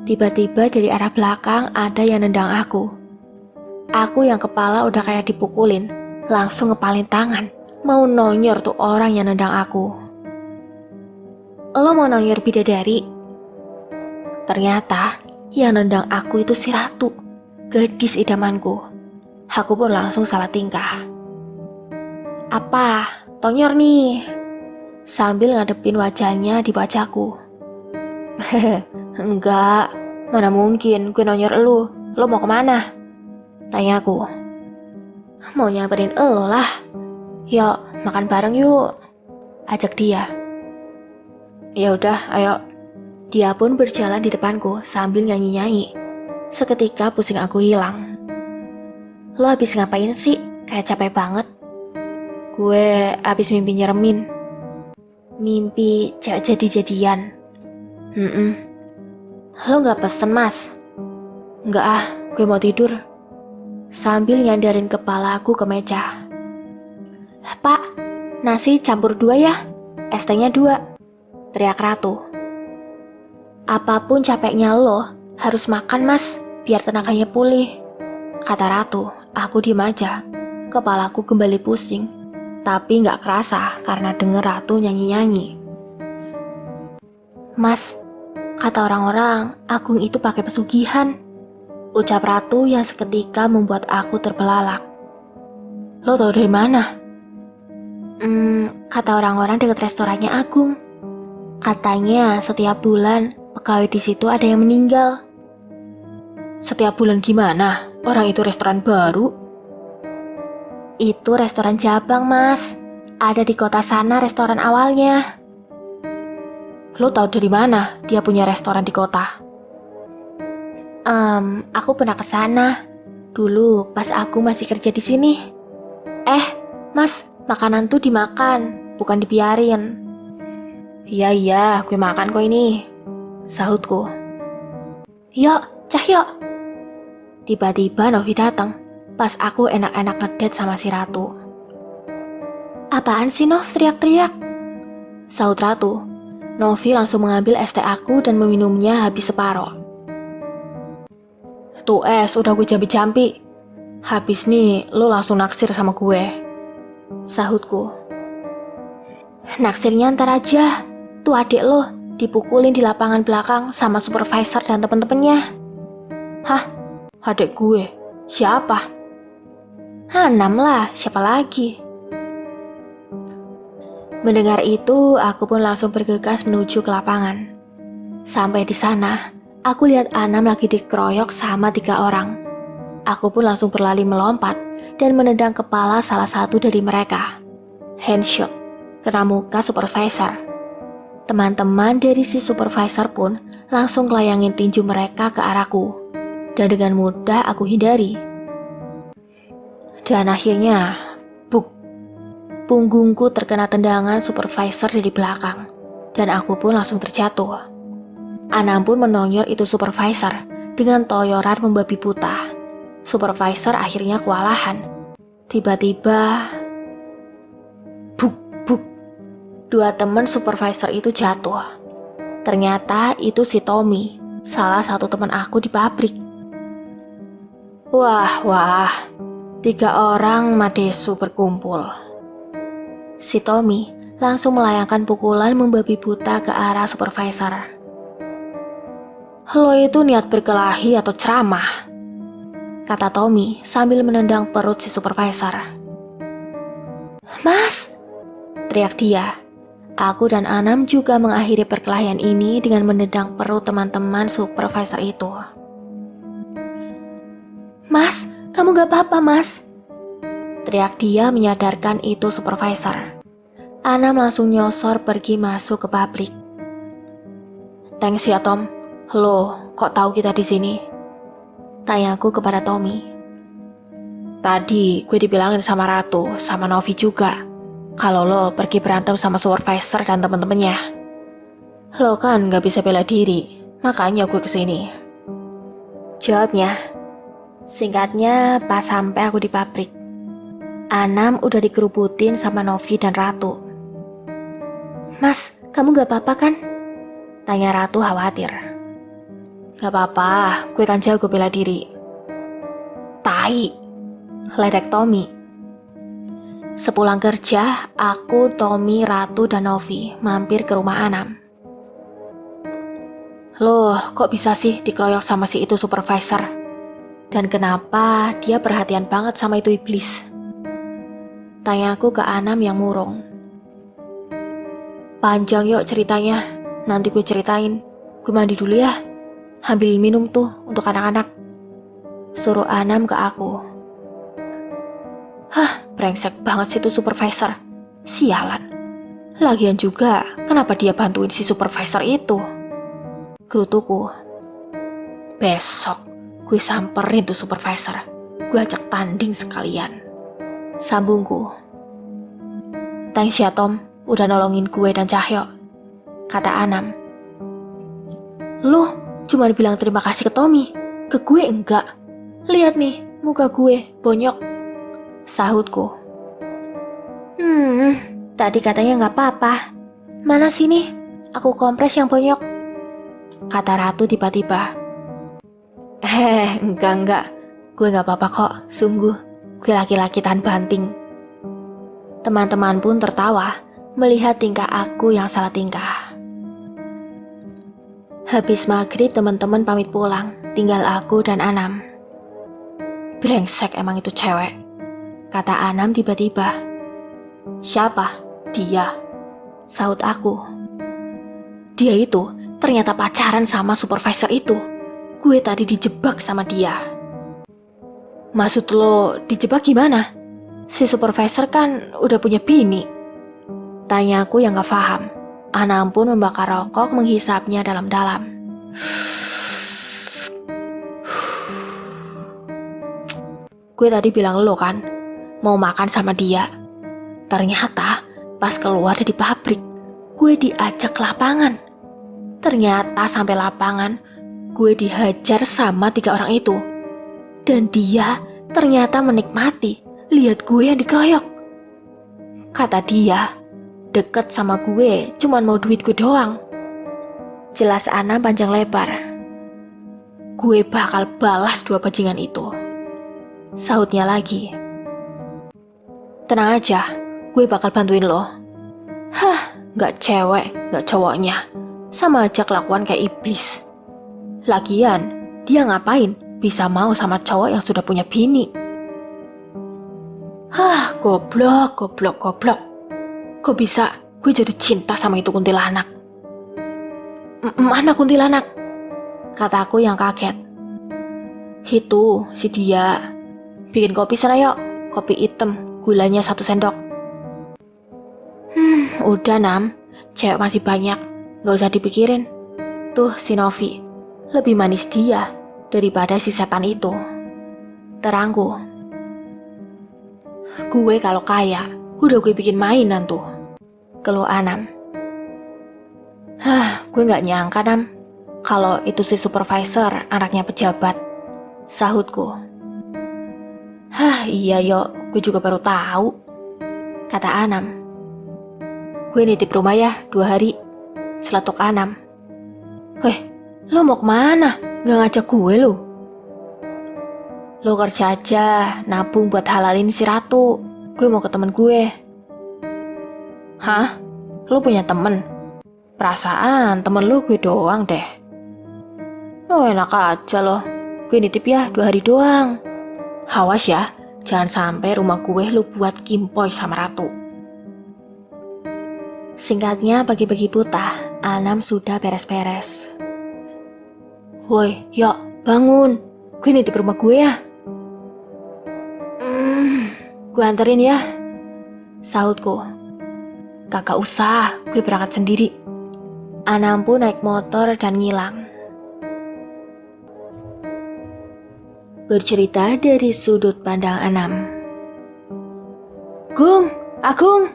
Tiba-tiba dari arah belakang ada yang nendang aku. Aku yang kepala udah kayak dipukulin. Langsung ngepalin tangan. Mau nonyor tuh orang yang nendang aku. Lo mau nonyor bidadari? Ternyata yang nendang aku itu si Ratu, gadis idamanku. Aku pun langsung salah tingkah. Apa? Tonyor nih? Sambil ngadepin wajahnya di wajahku. Enggak, mana mungkin gue nonyor elu. Lo mau kemana? Tanyaku. Mau nyamperin elu lah. Yuk, makan bareng yuk. Ajak dia. Ya udah, ayo. Dia pun berjalan di depanku sambil nyanyi-nyanyi. Seketika pusing aku hilang. Lo habis ngapain sih? Kayak capek banget. Gue habis mimpi nyeremin. Mimpi cewek jadi-jadian. Lo gak pesen mas? Enggak ah, gue mau tidur. Sambil nyandarin kepala aku ke meja. Pak, nasi campur 2 ya? Es tehnya 2, teriak Ratu. Apapun capeknya lo, harus makan mas, biar tenaganya pulih, kata Ratu. Aku diem aja, kepalaku kembali pusing, tapi gak kerasa karena denger Ratu nyanyi-nyanyi. Mas, kata orang-orang, Agung itu pakai pesugihan, ucap Ratu yang seketika membuat aku terbelalak. Lo tau dari mana? Kata orang-orang dekat restorannya Agung. Katanya setiap bulan pegawai di situ ada yang meninggal. Setiap bulan gimana? Orang itu restoran baru. Itu restoran cabang mas, ada di kota sana restoran awalnya. Lo tahu dari mana dia punya restoran di kota? Aku pernah ke sana dulu pas aku masih kerja di sini. Mas, makanan tuh dimakan, bukan dibiarin. Iya, gue makan kok ini, sahutku. Yuk, Cahyo. Tiba-tiba Novi datang, pas aku enak-enak ngedate sama si Ratu. Apaan sih Nov teriak-teriak? Sahut Ratu. Novi langsung mengambil es teh aku dan meminumnya habis separoh. Tuh es udah gue jampi-jampi. Habis nih lo langsung naksir sama gue, sahutku. Naksirnya ntar aja. Tuh adik lo dipukulin di lapangan belakang sama supervisor dan temen-temennya. Hah? Adik gue? Siapa? Anam lah, siapa lagi? Mendengar itu, aku pun langsung bergegas menuju ke lapangan. Sampai di sana, aku lihat Anam lagi dikeroyok sama 3 orang. Aku pun langsung berlari melompat dan menendang kepala salah satu dari mereka. Handshot, kena muka supervisor. Teman-teman dari si supervisor pun langsung ngelayangin tinju mereka ke arahku. Dan dengan mudah aku hindari. Dan akhirnya, punggungku terkena tendangan supervisor dari belakang. Dan aku pun langsung terjatuh. Anam pun menonyor itu supervisor dengan toyoran membabi buta. Supervisor akhirnya kewalahan. Tiba-tiba, buk. 2 teman supervisor itu jatuh. Ternyata itu si Tommy, salah satu teman aku di pabrik. Wah, 3 orang Madesu berkumpul. Si Tommy langsung melayangkan pukulan membabi buta ke arah supervisor. Lo itu niat berkelahi atau ceramah? Kata Tommy sambil menendang perut si supervisor. Mas, teriak dia. Aku dan Anam juga mengakhiri perkelahian ini dengan menendang perut teman-teman supervisor itu. Mas, kamu gak apa-apa mas? Teriak dia menyadarkan itu supervisor. Anam langsung nyosor pergi masuk ke pabrik. Thanks ya Tom. Lo, kok tahu kita di sini? Tanyaku kepada Tommy. Tadi gue dibilangin sama Ratu, sama Novi juga, kalau lo pergi berantem sama supervisor dan temen-temennya. Lo kan gak bisa bela diri, makanya gue kesini. Jawabnya. Singkatnya, pas sampai aku di pabrik, Anam udah dikerubutin sama Novi dan Ratu. Mas, kamu gak apa-apa kan? Tanya Ratu khawatir. Gak apa-apa, gue kan jago bela diri. Tai, ledek Tommy. Sepulang kerja, aku, Tommy, Ratu, dan Novi mampir ke rumah Anam. Loh, kok bisa sih dikeroyok sama si itu supervisor? Dan kenapa dia perhatian banget sama itu iblis? Tanyaku ke Anam yang murung. Panjang yuk ceritanya, nanti gue ceritain. Gue mandi dulu ya. Ambil minum tuh untuk anak-anak, suruh Anam ke aku. Hah, brengsek banget sih tuh supervisor. Sialan. Lagian juga, kenapa dia bantuin si supervisor itu? Gerutuku. Besok gue samperin tuh supervisor. Gue ajak tanding sekalian, sambungku. Thanks ya Tom, udah nolongin gue dan Cahyo, kata Anam. Lu cuma bilang terima kasih ke Tommy, ke gue enggak. Lihat nih, muka gue bonyok, sahutku. Tadi katanya gak apa-apa. Mana sini? Aku kompres yang bonyok, kata Ratu tiba-tiba. Enggak. Gue gak apa-apa kok, sungguh. Gue laki-laki tahan banting. Teman-teman pun tertawa melihat tingkah aku yang salah tingkah. Habis maghrib teman-teman pamit pulang, tinggal aku dan Anam. Brengsek emang itu cewek, kata Anam tiba-tiba. Siapa? Dia, sahut aku. Dia itu ternyata pacaran sama supervisor itu. Gue tadi dijebak sama dia. Maksud lo dijebak gimana? Si supervisor kan udah punya bini. Tanya aku yang gak paham. Anam pun membakar rokok menghisapnya dalam-dalam. Gue tadi bilang lo kan, mau makan sama dia. Ternyata pas keluar dari pabrik, gue diajak ke lapangan. Ternyata sampai lapangan, gue dihajar sama 3 orang itu. Dan dia ternyata menikmati lihat gue yang dikeroyok. Kata dia, deket sama gue cuman mau duit gue doang. Jelas Anam panjang lebar. Gue bakal balas 2 bajingan itu, sahutnya lagi. Tenang aja, gue bakal bantuin lo. Gak cewek, gak cowoknya, sama aja kelakuan kayak iblis. Lagian, dia ngapain bisa mau sama cowok yang sudah punya bini? Goblok. Kok bisa gue jadi cinta sama itu kuntilanak? Mana kuntilanak? Kata aku yang kaget. Itu si dia. Bikin kopi sana yuk. Kopi hitam, gulanya 1 sendok. Udah Nam, cewek masih banyak, gak usah dipikirin. Tuh si Novi, lebih manis dia daripada si setan itu, terangku. Gue kalau kaya, udah gue bikin mainan tuh, keluh Anam. Gue gak nyangka Nam, kalau itu si supervisor anaknya pejabat, sahutku. Iya yok, gue juga baru tahu, kata Anam. Gue nitip rumah ya 2 hari, seletuk Anam. Lo mau kemana? Gak ngajak gue lo? Lo kerja aja, nabung buat halalin si Ratu. Gue mau ke temen gue. Hah? Lo punya temen? Perasaan temen lo gue doang deh. Enak aja lo. Gue nitip ya 2 hari doang. Awas ya, jangan sampai rumah gue lo buat kimpoy sama Ratu. Singkatnya pagi-pagi buta, Anam sudah beres-beres. Woi, yuk bangun. Gue nitip rumah gue ya. Gue anterin ya, sahutku. Kagak usah, gue berangkat sendiri. Anam pun naik motor dan ngilang. Bercerita dari sudut pandang Anam. Agung.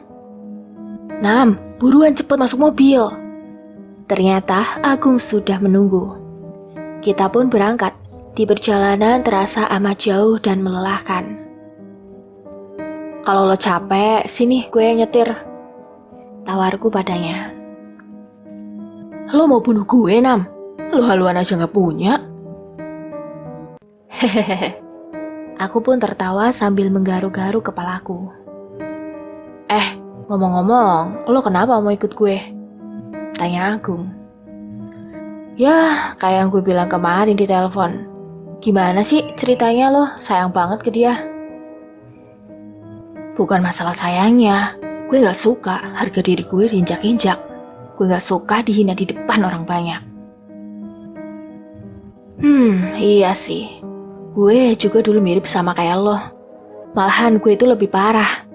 Nam, buruan cepet masuk mobil. Ternyata Agung sudah menunggu. Kita pun berangkat. Di perjalanan terasa amat jauh dan melelahkan. Kalau lo capek, sini gue yang nyetir, tawarku padanya. Lo mau bunuh gue, Nam? Lo haluan aja gak punya. Hehehe. Aku pun tertawa sambil menggaru-garu kepalaku. Ngomong-ngomong, lo kenapa mau ikut gue? Tanya Agung. Ya, kayak yang gue bilang kemarin di telepon. Gimana sih ceritanya lo sayang banget ke dia? Bukan masalah sayangnya, gue gak suka harga diri gue diinjak-injak. Gue gak suka dihina di depan orang banyak. Iya sih. Gue juga dulu mirip sama kayak lo. Malahan gue itu lebih parah.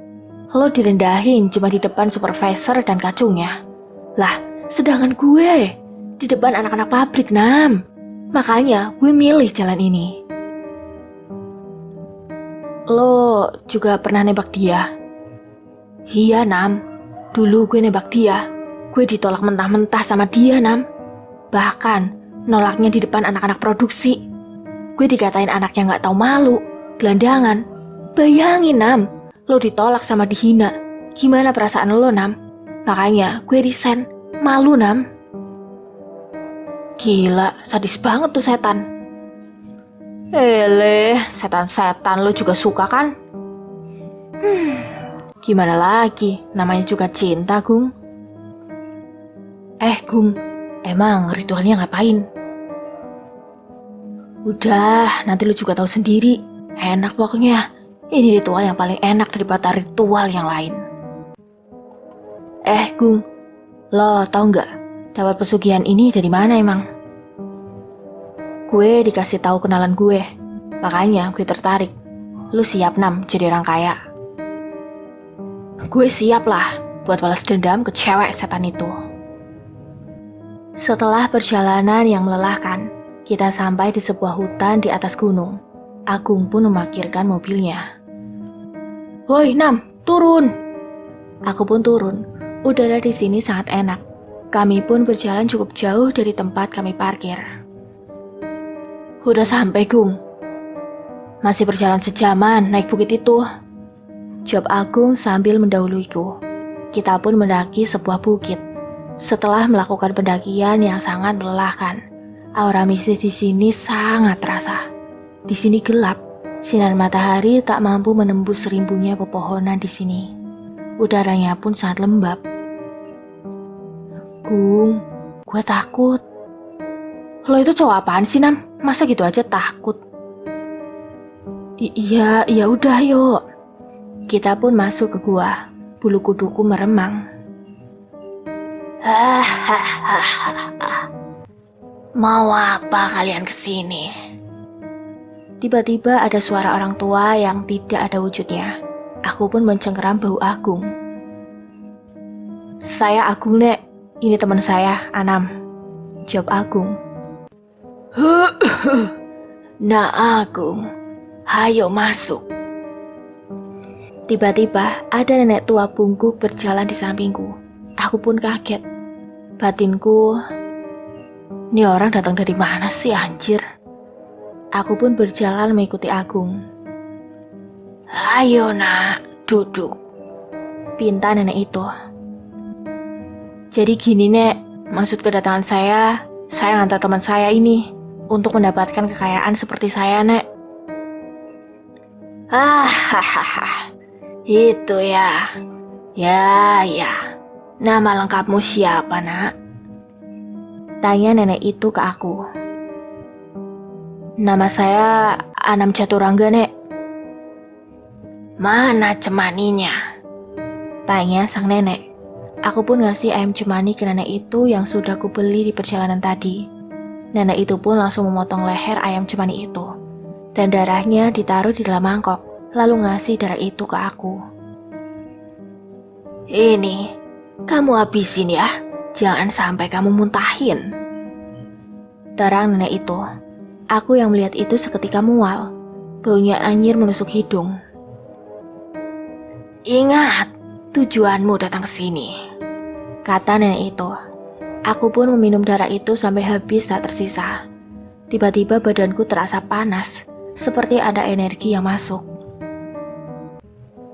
Lo direndahin cuma di depan supervisor dan kacungnya. Lah, sedangkan gue di depan anak-anak pabrik, Nam. Makanya gue milih jalan ini. Lo juga pernah nembak dia? Iya, Nam. Dulu gue nembak dia. Gue ditolak mentah-mentah sama dia, Nam. Bahkan nolaknya di depan anak-anak produksi. Gue dikatain anak yang gak tahu malu, gelandangan. Bayangin, Nam, lo ditolak sama dihina. Gimana perasaan lo, Nam? Makanya gue resign. Malu, Nam. Gila, sadis banget tuh setan. Setan-setan lo juga suka kan? Gimana lagi, namanya juga cinta, Gung. Gung, emang ritualnya ngapain? Udah, nanti lu juga tahu sendiri. Enak pokoknya. Ini ritual yang paling enak daripada ritual yang lain. Gung, lo tau nggak dapat pesugihan ini dari mana emang? Gue dikasih tahu kenalan gue, makanya gue tertarik. Lu siap, Nam, jadi orang kaya? Gue siap lah buat balas dendam ke cewek setan itu. Setelah perjalanan yang melelahkan, kita sampai di sebuah hutan di atas gunung. Agung pun memarkirkan mobilnya. Woi, Nam, turun! Aku pun turun. Udara di sini sangat enak. Kami pun berjalan cukup jauh dari tempat kami parkir. Udah sampai, Gung. Masih berjalan sejaman naik bukit itu. Jawab Agung sambil mendahuluiku. Kita pun mendaki sebuah bukit. Setelah melakukan pendakian yang sangat melelahkan, aura mistis di sini sangat terasa. Di sini gelap, sinar matahari tak mampu menembus rimbunnya pepohonan di sini. Udaranya pun sangat lembab. Gung, gue takut. Lo itu cowok apaan sih, Nam? Masa gitu aja takut? Iya, udah yuk. Kita pun masuk ke gua. Bulu kuduku meremang. Mau apa kalian kesini? Tiba-tiba ada suara orang tua yang tidak ada wujudnya. Aku pun mencengkeram bahu Agung. Saya Agung, Nek. Ini teman saya, Anam. Jawab Agung. Nah, Agung, hayo masuk. Tiba-tiba ada nenek tua bungkuk berjalan di sampingku. Aku pun kaget. Batinku, ini orang datang dari mana sih, anjir? Aku pun berjalan mengikuti Agung. Ayo, Nak, duduk. Pinta nenek itu. Jadi gini, Nek, maksud kedatangan saya ngantar teman saya ini untuk mendapatkan kekayaan seperti saya, Nek. Itu ya. Ya. Nama lengkapmu siapa, Nak? Tanya nenek itu ke aku. Nama saya Anam Caturangga, Nek. Mana cemaninya? Tanya sang nenek. Aku pun ngasih ayam cemani ke nenek itu yang sudah kubeli di perjalanan tadi. Nenek itu pun langsung memotong leher ayam cemani itu. Dan darahnya ditaruh di dalam mangkok, lalu ngasih darah itu ke aku. Ini, kamu habisin ya. Jangan sampai kamu muntahin. Terang nenek itu. Aku yang melihat itu seketika mual. Baunya anyir menusuk hidung. Ingat, tujuanmu datang ke sini, kata nenek itu. Aku pun meminum darah itu sampai habis tak tersisa. Tiba-tiba badanku terasa panas, seperti ada energi yang masuk.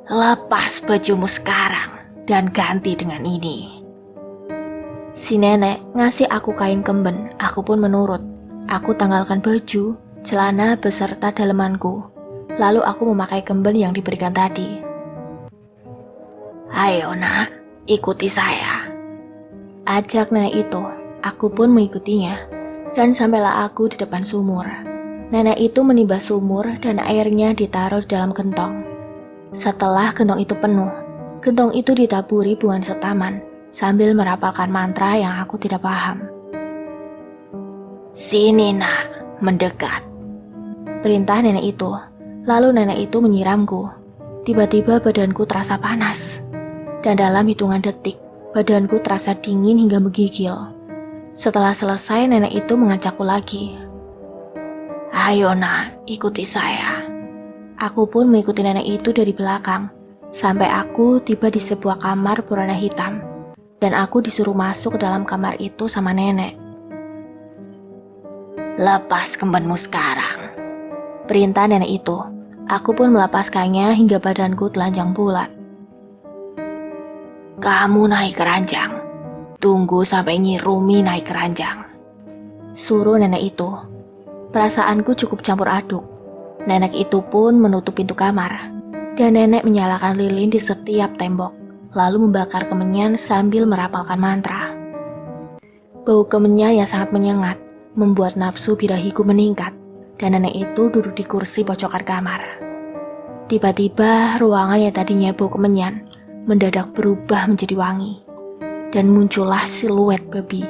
Lepas bajumu sekarang dan ganti dengan ini. Si nenek ngasih aku kain kemben, aku pun menurut. Aku tanggalkan baju, celana beserta dalemanku. Lalu aku memakai kemben yang diberikan tadi. Ayo, Nak, ikuti saya. Ajak nenek itu. Aku pun mengikutinya. Dan sampailah aku di depan sumur. Nenek itu menimba sumur dan airnya ditaruh di dalam gentong. Setelah gentong itu penuh, gentong itu ditaburi bunga setaman sambil merapalkan mantra yang aku tidak paham. Sini, Nak, mendekat. Perintah nenek itu. Lalu nenek itu menyiramku. Tiba-tiba badanku terasa panas. Dan dalam hitungan detik, badanku terasa dingin hingga menggigil. Setelah selesai, nenek itu mengajakku lagi. Ayo, Nak, ikuti saya. Aku pun mengikuti nenek itu dari belakang, sampai aku tiba di sebuah kamar berwarna hitam. Dan aku disuruh masuk ke dalam kamar itu sama nenek. Lepas kembenmu sekarang, perintah nenek itu. Aku pun melepaskannya hingga badanku telanjang bulat. Kamu naik keranjang. Tunggu sampai Nyi Rumi naik keranjang, suruh nenek itu. Perasaanku cukup campur aduk. Nenek itu pun menutup pintu kamar, dan nenek menyalakan lilin di setiap tembok, lalu membakar kemenyan sambil merapalkan mantra. Bau kemenyan yang sangat menyengat membuat nafsu birahiku meningkat, dan nenek itu duduk di kursi pojokan kamar. Tiba-tiba ruangan yang tadinya bau kemenyan mendadak berubah menjadi wangi, dan muncullah siluet babi.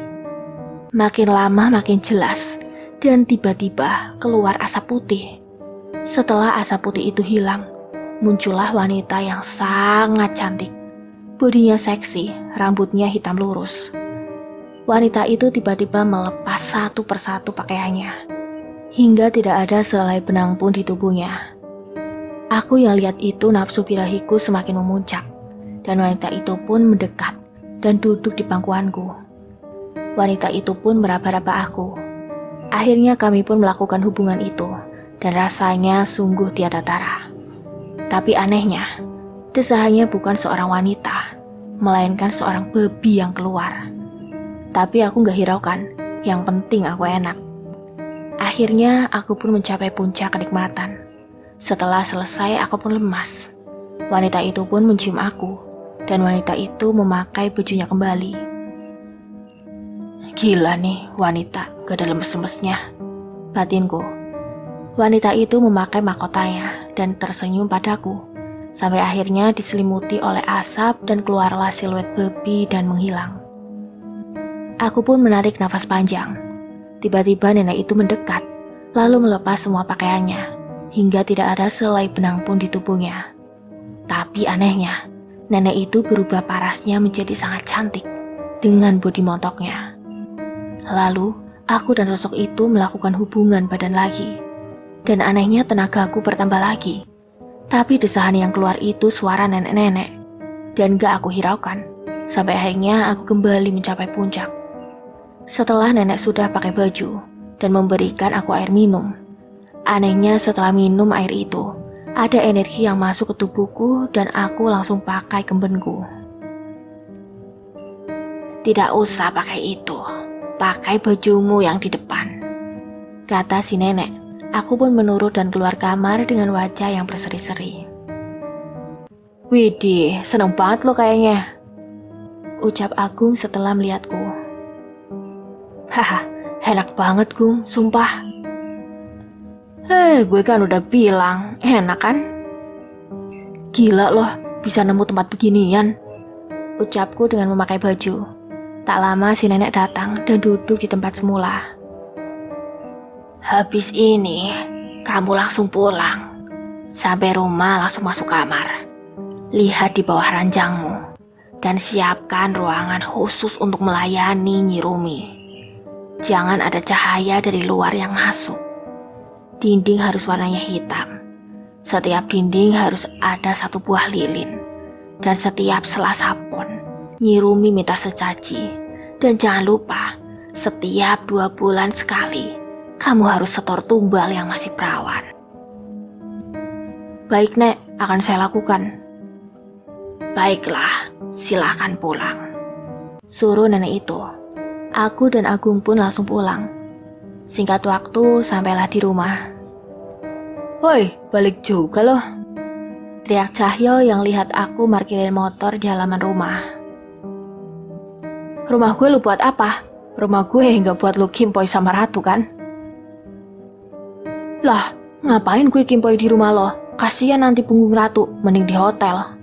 Makin lama makin jelas, dan tiba-tiba keluar asap putih. Setelah asap putih itu hilang, muncullah wanita yang sangat cantik. Bodinya seksi, rambutnya hitam lurus. Wanita itu tiba-tiba melepas satu persatu pakaiannya, hingga tidak ada sehelai benang pun di tubuhnya. Aku yang lihat itu nafsu birahiku semakin memuncak, dan wanita itu pun mendekat dan duduk di pangkuanku. Wanita itu pun meraba-raba aku. Akhirnya kami pun melakukan hubungan itu, dan rasanya sungguh tiada tara. Tapi anehnya, desahannya bukan seorang wanita, melainkan seorang babi yang keluar. Tapi aku gak hiraukan, yang penting aku enak. Akhirnya aku pun mencapai puncak kenikmatan. Setelah selesai aku pun lemas. Wanita itu pun mencium aku, dan wanita itu memakai bajunya kembali. Gila nih wanita, gak ada lemes-lemesnya, batinku. Wanita itu memakai mahkotanya dan tersenyum padaku, sampai akhirnya diselimuti oleh asap dan keluarlah siluet babi dan menghilang. Aku pun menarik nafas panjang. Tiba-tiba nenek itu mendekat, lalu melepas semua pakaiannya, hingga tidak ada selai benang pun di tubuhnya. Tapi anehnya, nenek itu berubah parasnya menjadi sangat cantik dengan bodi montoknya. Lalu, aku dan sosok itu melakukan hubungan badan lagi. Dan anehnya tenagaku bertambah lagi. Tapi desahan yang keluar itu suara nenek-nenek. Dan gak aku hiraukan. Sampai akhirnya aku kembali mencapai puncak. Setelah nenek sudah pakai baju dan memberikan aku air minum. Anehnya setelah minum air itu, ada energi yang masuk ke tubuhku dan aku langsung pakai kembenku. Tidak usah pakai itu. Pakai bajumu yang di depan, kata si nenek. Aku pun menurut dan keluar kamar dengan wajah yang berseri-seri. Widih, seneng banget lo kayaknya, ucap Agung setelah melihatku. Haha, enak banget Gung, sumpah. Gue kan udah bilang, enak kan? Gila loh, bisa nemu tempat beginian, ucapku dengan memakai baju. Tak lama si nenek datang dan duduk di tempat semula. Habis ini, kamu langsung pulang. Sampai rumah langsung masuk kamar. Lihat di bawah ranjangmu. Dan siapkan ruangan khusus untuk melayani Nyi Rumi. Jangan ada cahaya dari luar yang masuk. Dinding harus warnanya hitam. Setiap dinding harus ada satu buah lilin. Dan setiap selas sapon, Nyi Rumi minta sesaji. Dan jangan lupa, setiap 2 bulan sekali, kamu harus setor tumbal yang masih perawan. Baik Nek, akan saya lakukan. Baiklah, silakan pulang, suruh nenek itu. Aku dan Agung pun langsung pulang. Singkat waktu, sampailah di rumah. Woi, balik juga loh, teriak Cahyo yang lihat aku parkirin motor di halaman rumah. Rumah gue lu buat apa? Rumah gue gak buat lu kimpoi sama Ratu kan? Lah, ngapain gue kimpoi di rumah lo? Kasian nanti punggung Ratu, mending di hotel.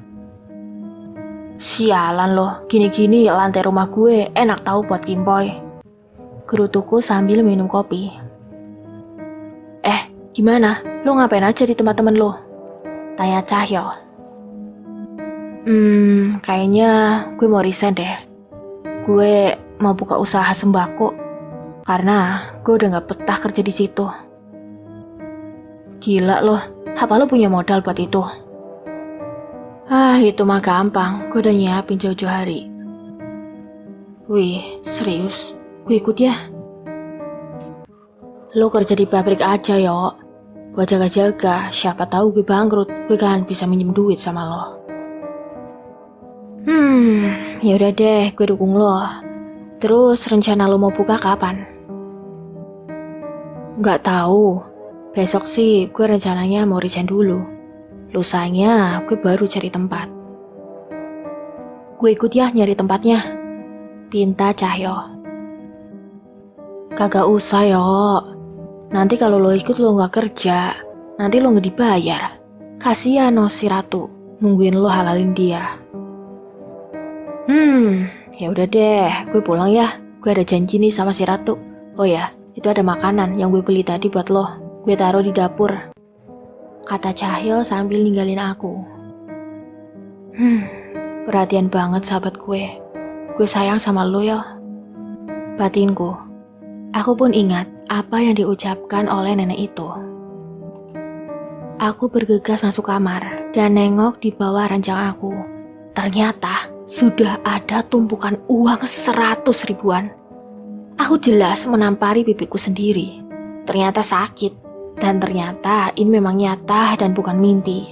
Sialan lo, gini-gini lantai rumah gue enak tahu buat kimpoi, gerutuku sambil minum kopi. Gimana? Lo ngapain aja di tempat temen lo? Tanya Cahyo. Kayaknya gue mau resign deh. Gue mau buka usaha sembako karena gue udah gak betah kerja di situ. Gila loh, apa lo punya modal buat itu? Itu mah gampang, gue udah nyiapin jauh-jauh hari. Wih, serius? Gue ikut ya? Lo kerja di pabrik aja yo. Gue jaga-jaga, siapa tahu gue bangkrut, gue kan bisa minjem duit sama lo. Ya udah deh, gue dukung lo. Terus rencana lo mau buka kapan? Nggak tahu. Besok sih gue rencananya mau resign dulu. Lusanya gue baru cari tempat. Gue ikut ya nyari tempatnya, pinta Cahyo. Kagak usah yo. Nanti kalau lo ikut lo nggak kerja, nanti lo nggak dibayar. Kasian no si Ratu, nungguin lo halalin dia. Ya udah deh, gue pulang ya. Gue ada janji nih sama si Ratu. Oh ya, itu ada makanan yang gue beli tadi buat lo. Gue taruh di dapur, kata Cahyo sambil ninggalin aku. Perhatian banget sahabat gue. Gue sayang sama lo ya. Batinku. Aku pun ingat apa yang diucapkan oleh nenek itu. Aku bergegas masuk kamar dan nengok di bawah ranjang aku. Ternyata sudah ada tumpukan uang 100 ribuan. Aku jelas menampari pipiku sendiri. Ternyata sakit, dan ternyata ini memang nyata dan bukan mimpi.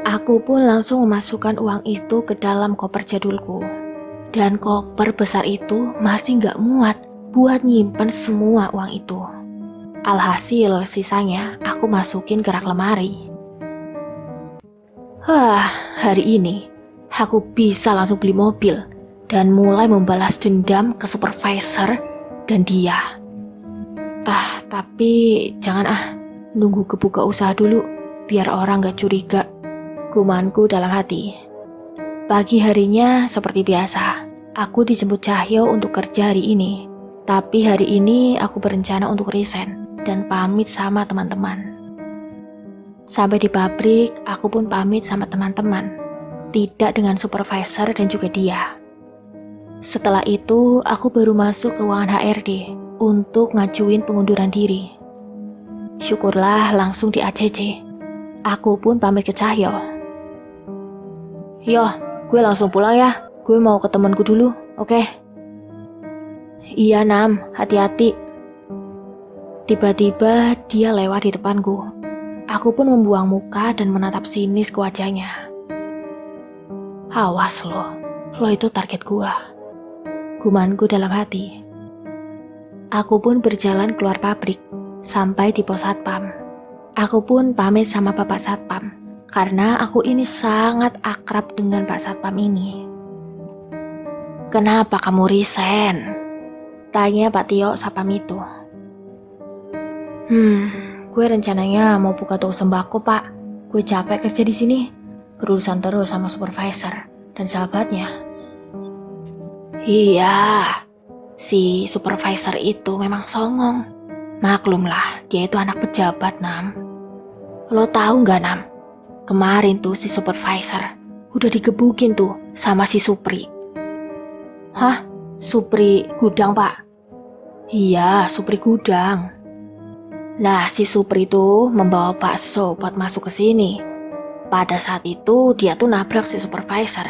Aku pun langsung memasukkan uang itu ke dalam koper jadulku. Dan koper besar itu masih gak muat buat nyimpen semua uang itu. Alhasil sisanya aku masukin ke rak lemari. Hari ini aku bisa langsung beli mobil dan mulai membalas dendam ke supervisor dan dia. Tapi jangan nunggu kebuka usaha dulu biar orang gak curiga, gumanku dalam hati. Pagi harinya seperti biasa, aku dijemput Cahyo untuk kerja hari ini. Tapi hari ini aku berencana untuk resign dan pamit sama teman-teman. Sampai di pabrik, aku pun pamit sama teman-teman. Tidak dengan supervisor dan juga dia. Setelah itu, aku baru masuk ke ruangan HRD untuk ngajuin pengunduran diri. Syukurlah langsung di ACC. Aku pun pamit ke Cahyo. Yo, gue langsung pulang ya. Gue mau ke temanku dulu, oke? Iya Nam, hati-hati. Tiba-tiba dia lewat di depanku. Aku pun membuang muka dan menatap sinis ke wajahnya. Awas lo itu target gua, gumanku dalam hati. Aku pun berjalan keluar pabrik sampai di pos satpam. Aku pun pamit sama Bapak Satpam karena aku ini sangat akrab dengan Pak Satpam ini. Kenapa kamu resign? Tanya Pak Tio Satpam itu. Gue rencananya mau buka toko sembako, Pak. Gue capek kerja di sini, berurusan terus sama supervisor dan sahabatnya. Iya, si supervisor itu memang songong. Maklumlah, dia itu anak pejabat, Nam. Lo tahu nggak, Nam? Kemarin tuh si supervisor udah digebukin tuh sama si Supri. Hah? Supri gudang, Pak? Iya, Supri gudang. Nah, si Supri itu membawa bakso buat masuk ke sini. Pada saat itu dia tuh nabrak si supervisor.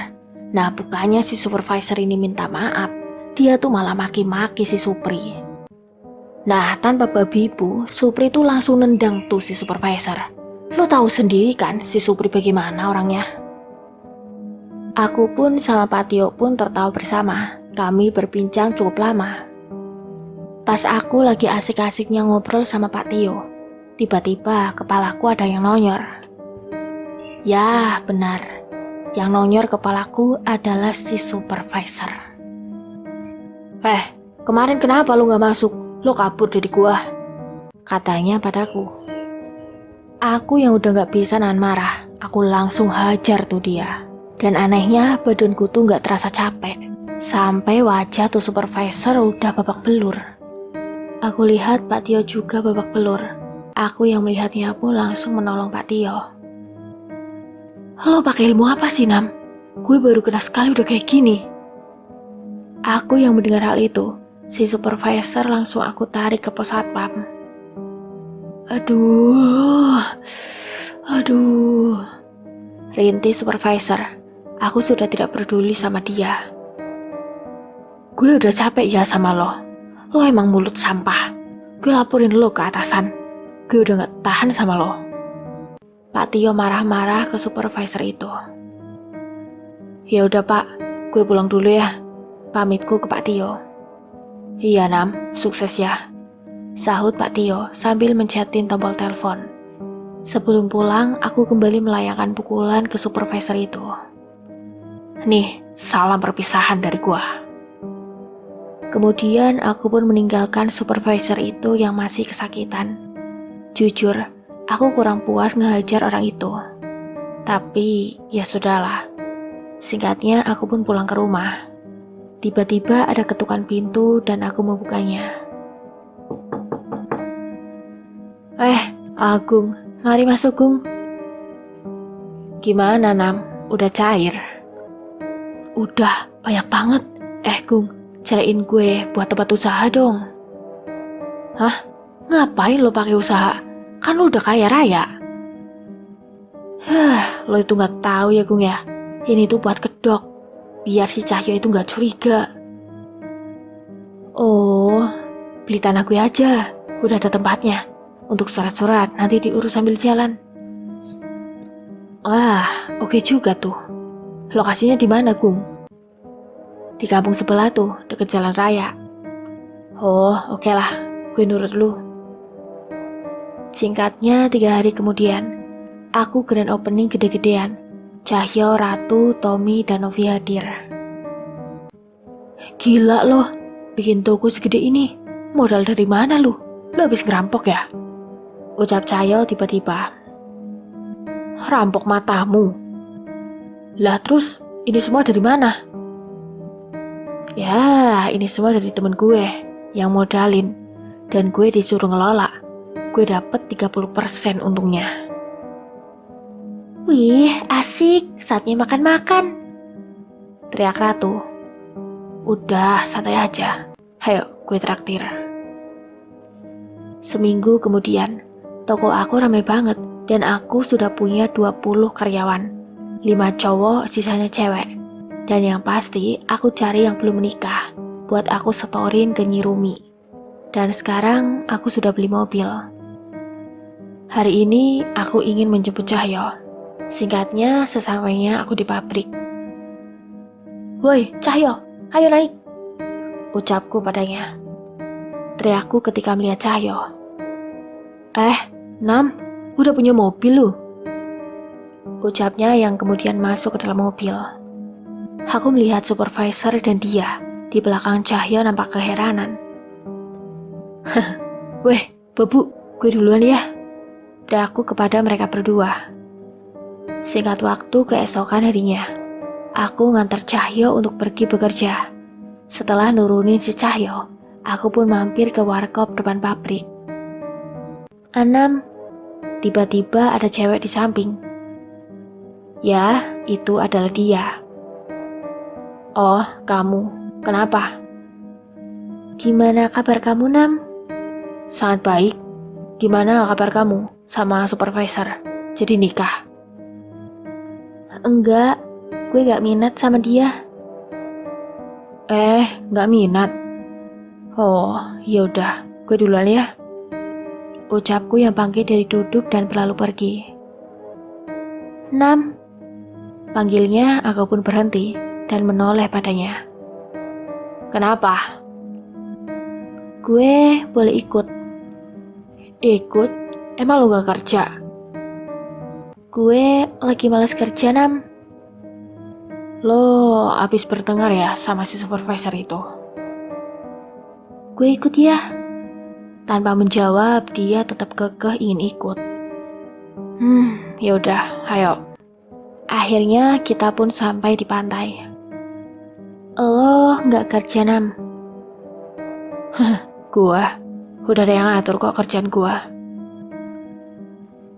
Nah, bukannya si supervisor ini minta maaf, dia tuh malah maki-maki si Supri. Nah, tanpa babi bu, Supri tuh langsung nendang tuh si supervisor. Lo tahu sendiri kan si Supri bagaimana orangnya? Aku pun sama Pak Tio pun tertawa bersama. Kami berbincang cukup lama. Pas aku lagi asik-asiknya ngobrol sama Pak Tio, tiba-tiba kepalaku ada yang nonyor. Ya, benar. Yang nonyor kepalaku adalah si supervisor. Kemarin kenapa lu gak masuk? Lu kabur dari gua, katanya padaku. Aku yang udah gak bisa nahan marah, aku langsung hajar tuh dia. Dan anehnya badanku tuh gak terasa capek. Sampai wajah tuh supervisor udah babak belur. Aku lihat Pak Tio juga babak belur. Aku yang melihatnya pun langsung menolong Pak Tio. Lo pakai ilmu apa sih, Nam? Gue baru kena sekali udah kayak gini. Aku yang mendengar hal itu, si supervisor langsung aku tarik ke pos satpam. Aduh. Rintih supervisor. Aku sudah tidak peduli sama dia. Gue udah capek ya sama lo. Lo emang mulut sampah. Gue laporin lo ke atasan. Gue udah gak tahan sama lo. Pak Tio marah-marah ke supervisor itu. Ya udah Pak, gue pulang dulu ya. Pamitku ke Pak Tio. Iya Nam, sukses ya. Sahut Pak Tio sambil mencetin tombol telepon. Sebelum pulang, aku kembali melayangkan pukulan ke supervisor itu. Nih, salam perpisahan dari gua. Kemudian aku pun meninggalkan supervisor itu yang masih kesakitan. Jujur, aku kurang puas ngehajar orang itu. Tapi, ya sudahlah. Singkatnya, aku pun pulang ke rumah. Tiba-tiba ada ketukan pintu dan aku membukanya. Agung, mari masuk Gung. Gimana Nam, udah cair? Udah, banyak banget. Gung, cariin gue buat tempat usaha dong. Hah? Ngapain lo pakai usaha? Kan lo udah kaya raya. Lo itu nggak tahu ya Gung ya. Ini tuh buat kedok, biar si Cahyo itu nggak curiga. Oh, beli tanah gue aja. Udah ada tempatnya. Untuk surat-surat nanti diurus sambil jalan. Wah, oke juga tuh. Lokasinya di mana, Gung? Di kampung sebelah tuh, deket jalan raya. Oh, oke lah. Gue nurut lu. Singkatnya, 3 hari kemudian, aku grand opening gede-gedean. Cahyo, Ratu, Tommy, dan Novi hadir. Gila loh, bikin toko segede ini. Modal dari mana lu? Lu habis ngerampok ya? Ucap Cahyo tiba-tiba. Rampok matamu. Lah terus, ini semua dari mana? Ya, ini semua dari temen gue yang modalin. Dan gue disuruh ngelola. Gue dapet 30% untungnya. Wih, asik. Saatnya makan-makan. Teriak Ratu. Udah, santai aja. Hayo, gue traktir. Seminggu kemudian, toko aku ramai banget dan aku sudah punya 20 karyawan. 5 cowok, sisanya cewek. Dan yang pasti, aku cari yang belum menikah buat aku setorin ke Nyi Rumi. Dan sekarang aku sudah beli mobil. Hari ini aku ingin menjemput Cahyo. Singkatnya, sesampainya aku di pabrik. Woi, Cahyo, ayo naik. Ucapku padanya. Teriakku ketika melihat Cahyo. Nam, udah punya mobil lu? Ucapnya yang kemudian masuk ke dalam mobil. Aku melihat supervisor dan dia di belakang Cahyo nampak keheranan. Weh, Babu, gue duluan ya. Teriakku kepada mereka berdua. Singkat waktu keesokan harinya, aku ngantar Cahyo untuk pergi bekerja. Setelah nurunin si Cahyo, aku pun mampir ke warkop depan pabrik. Anam, tiba-tiba ada cewek di samping. Ya, itu adalah dia. Oh, kamu. Kenapa? Gimana kabar kamu, Nam? Sangat baik. Gimana kabar kamu sama supervisor? Jadi nikah? Enggak, gue gak minat sama dia. Gak minat? Oh, yaudah, gue duluan ya. Ucapku yang bangkit dari duduk dan berlalu pergi. Nam, panggilnya, aku pun berhenti dan menoleh padanya. Kenapa? Gue boleh ikut. Ikut? Emang lo gak kerja? Gue lagi malas kerja, Nam. Lo habis bertengkar ya sama si supervisor itu? Gue ikut ya. Tanpa menjawab, dia tetap kekeh ingin ikut. Yaudah, ayo. Akhirnya kita pun sampai di pantai. Lo nggak kerja, Nam? Gua udah ada yang ngatur kok kerjaan gua.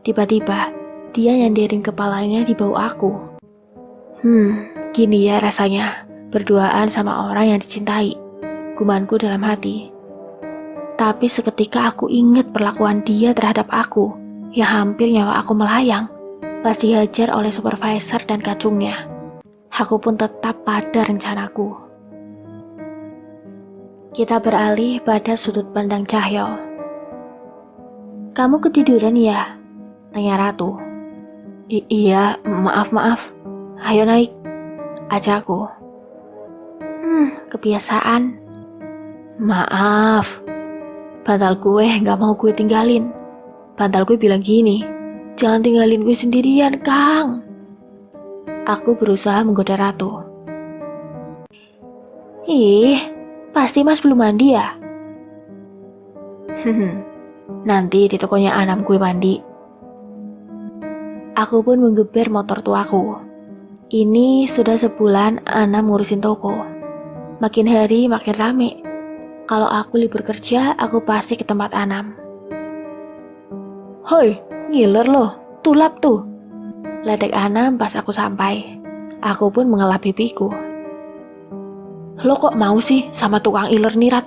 Tiba-tiba dia nyanderin kepalanya di bau aku. Gini ya rasanya berduaan sama orang yang dicintai. Gumanku dalam hati. Tapi seketika aku ingat perlakuan dia terhadap aku, yang hampir nyawa aku melayang, pas dihajar oleh supervisor dan kacungnya. Aku pun tetap pada rencanaku. Kita beralih pada sudut pandang Cahyo. Kamu ketiduran ya? Tanya Ratu. Iya, maaf. Ayo naik. ajakku. Kebiasaan. Maaf, bantal gue gak mau gue tinggalin. Bantal gue bilang gini, jangan tinggalin gue sendirian, Kang. Aku berusaha menggoda Ratu. Ih, pasti Mas belum mandi ya? Nanti di tokonya Anam gue mandi. Aku pun menggeber motor tuaku. Ini sudah sebulan Anam ngurusin toko. Makin hari makin rame. Kalau aku libur kerja, aku pasti ke tempat Anam. Hoi, ngiler loh, tulap tuh. Ledek Anam pas aku sampai. Aku pun mengelap pipiku. Lo kok mau sih sama tukang iler nih, Rat?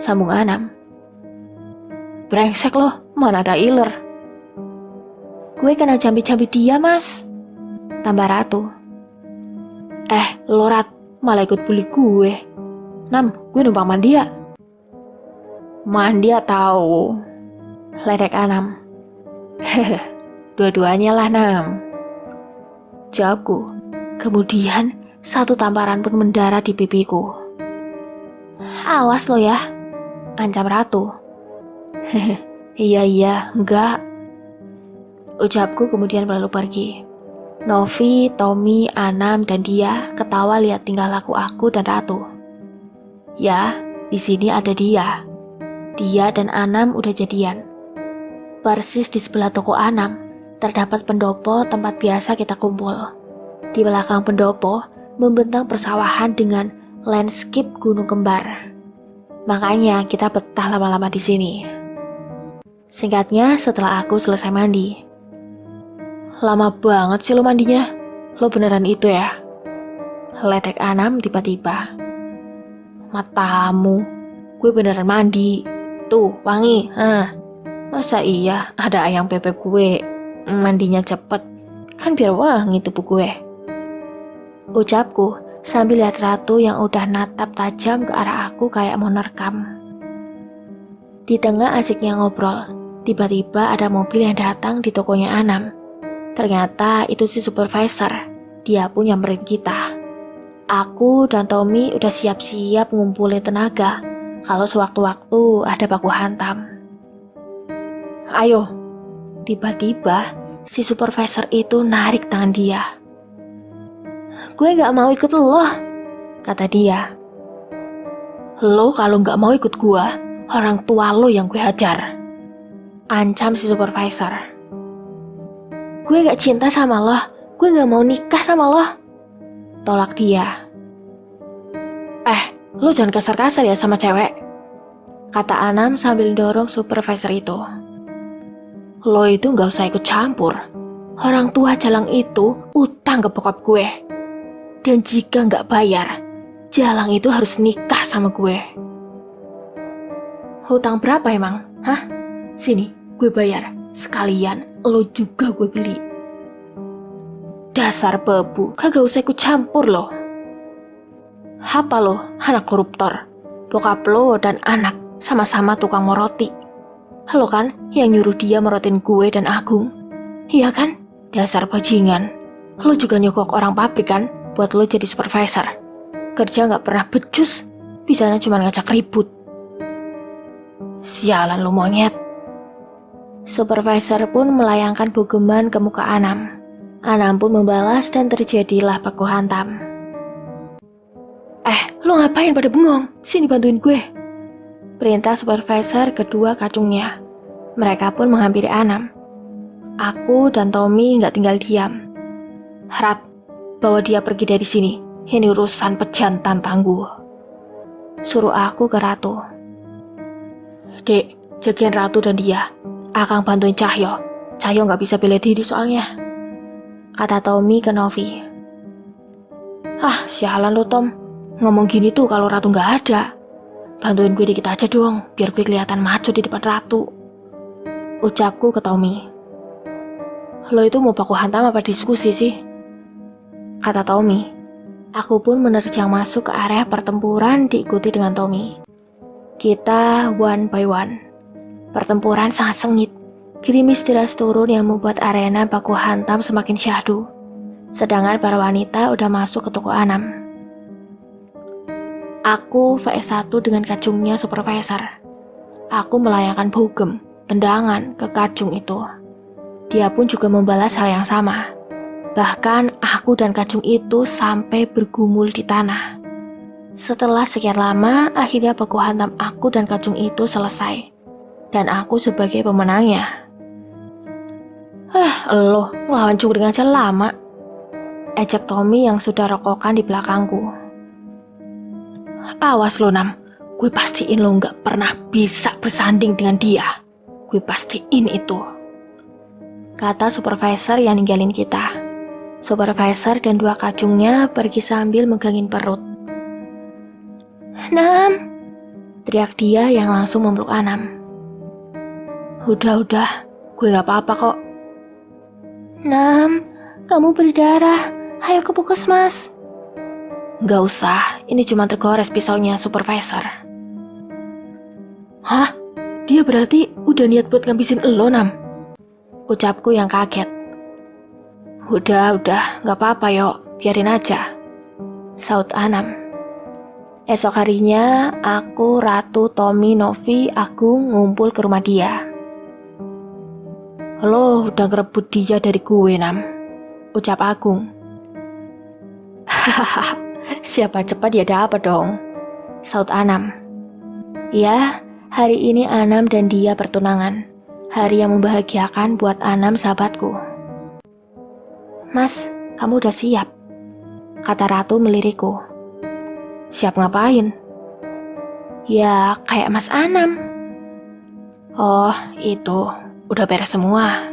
Sambung Anam. Brengsek loh, mana ada iler. Gue kena jambi-jambi dia, Mas. Tambah Ratu. Lo Rat, malah ikut bully gue. Nam, gue numpang mandi ya. Mandi ya tahu. Ledek Anam. Dua-duanya lah, Nam. Jawabku. Kemudian satu tamparan pun mendarat di pipiku. Awas lo ya, ancam Ratu. Iya, enggak. Ucapku kemudian berlalu pergi. Novi, Tommy, Anam, dan dia ketawa lihat tingkah laku aku dan Ratu. Ya, di sini ada dia. Dia dan Anam udah jadian. Persis di sebelah toko Anam, terdapat pendopo tempat biasa kita kumpul. Di belakang pendopo, membentang persawahan dengan landscape gunung kembar. Makanya kita betah lama-lama di sini. Singkatnya, setelah aku selesai mandi. Lama banget sih lo mandinya. Lo beneran itu ya? Ledek Anam tiba-tiba. Matamu, gue beneran mandi. Tuh, wangi. Masa iya ada ayam bebek gue mandinya cepet? Kan biar wangi tubuh gue. Ucapku sambil lihat Ratu yang udah natap tajam ke arah aku kayak mau nerkam. Di tengah asiknya ngobrol, tiba-tiba ada mobil yang datang di tokonya Anam. Ternyata itu si supervisor. Dia pun nyamperin kita. Aku dan Tommy udah siap-siap ngumpulin tenaga kalau sewaktu-waktu ada baku hantam. Ayo. Tiba-tiba si supervisor itu narik tangan dia. Gue gak mau ikut lo, kata dia. Lo kalau gak mau ikut gue, orang tua lo yang gue hajar, ancam si supervisor. Gue gak cinta sama lo, gue gak mau nikah sama lo, tolak dia. Lo jangan kasar-kasar ya sama cewek, kata Anam sambil dorong supervisor itu. Lo itu gak usah ikut campur. Orang tua Jalang itu utang ke bokap gue. Dan jika gak bayar, Jalang itu harus nikah sama gue. Hutang berapa emang? Hah? Sini, gue bayar. Sekalian, lo juga gue beli. Dasar bebu, kagak usah ikut campur lo. Apa lo, anak koruptor? Bokap lo dan anak sama-sama tukang moroti. Lo kan yang nyuruh dia merotin gue dan Agung. Iya kan? Dasar bajingan. Lo juga nyokok orang pabrik kan buat lo jadi supervisor. Kerja gak pernah becus, bisanya cuma ngajak ribut. Sialan lo monyet. Supervisor pun melayangkan bogeman ke muka Anam. Anam pun membalas dan terjadilah baku hantam. Lo ngapain pada bengong? Sini bantuin gue. Perintah supervisor kedua kacungnya. Mereka pun menghampiri Anam. Aku dan Tommy gak tinggal diam. Rat, bawa dia pergi dari sini. Ini urusan pejantan tangguh. Suruh aku ke Ratu. Dek, jagain Ratu dan dia. Akang bantuin Cahyo. Cahyo gak bisa bela diri soalnya, kata Tommy ke Novi. Sialan lo Tom. Ngomong gini tuh kalau Ratu gak ada. Bantuin gue dikit aja dong, biar gue kelihatan maco di depan Ratu, ucapku ke Tommy. Lo itu mau baku hantam apa diskusi sih? Kata Tommy. Aku pun menerjang masuk ke area pertempuran diikuti dengan Tommy. Kita one by one. Pertempuran sangat sengit. Gerimis deras turun yang membuat arena baku hantam semakin syahdu. Sedangkan para wanita udah masuk ke toko Anam. Aku VS1 dengan kacungnya supervisor. Aku melayangkan bogem, tendangan ke kacung itu. Dia pun juga membalas hal yang sama. Bahkan aku dan kacung itu sampai bergumul di tanah. Setelah sekian lama, akhirnya baku hantam aku dan kacung itu selesai. Dan aku sebagai pemenangnya. Lo ngelawan cungkring aja lama. Ejek Tommy yang sudah rokokan di belakangku. Awas lo Nam, gue pastiin lo gak pernah bisa bersanding dengan dia. Gue pastiin itu. Kata supervisor yang ninggalin kita. Supervisor dan 2 kacungnya pergi sambil megangin perut. Nam, teriak dia yang langsung memeluk Anam. Udah, gue gak apa-apa kok. Nam, kamu berdarah, ayo ke puskesmas. Gak usah, ini cuma tergores pisaunya supervisor. Hah? Dia berarti udah niat buat ngabisin elo, Nam? Ucapku yang kaget. Udah, gak apa-apa yuk, biarin aja. Saut Anam. Esok harinya, aku, Ratu, Tommy, Novi, Agung ngumpul ke rumah dia. Lo udah ngerebut dia dari gue, Nam. Ucap Agung. Hahaha. Siapa cepat ya dapat dong, saut Anam. Ya, hari ini Anam dan dia pertunangan. Hari yang membahagiakan buat Anam sahabatku. Mas, kamu udah siap? Kata Ratu melirikku. Siap ngapain? Ya, kayak Mas Anam. Oh, itu, udah beres semua.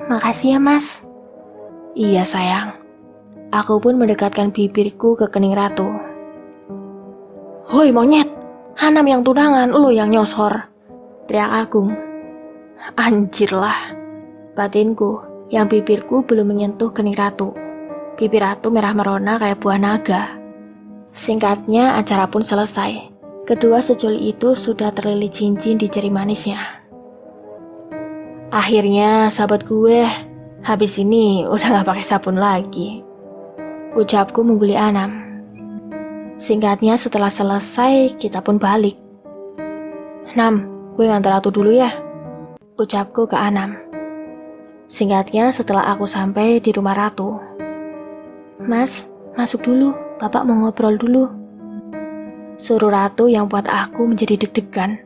Makasih ya Mas. Iya sayang. Aku pun mendekatkan bibirku ke kening Ratu. Hoi monyet, Anam yang tunangan, lo yang nyosor, teriak Agung. Anjir lah, batinku, yang bibirku belum menyentuh kening Ratu. Bibir Ratu merah merona kayak buah naga. Singkatnya, acara pun selesai. Kedua sejoli itu sudah terlilit cincin di jari manisnya. Akhirnya, sahabat gue, habis ini udah gak pakai sabun lagi. Ucapku membuli Anam. Singkatnya setelah selesai, kita pun balik. Nam, gue ngantar Ratu dulu ya. Ucapku ke Anam. Singkatnya setelah aku sampai di rumah Ratu. Mas, masuk dulu, Bapak mau ngobrol dulu. Suruh Ratu yang buat aku menjadi deg-degan.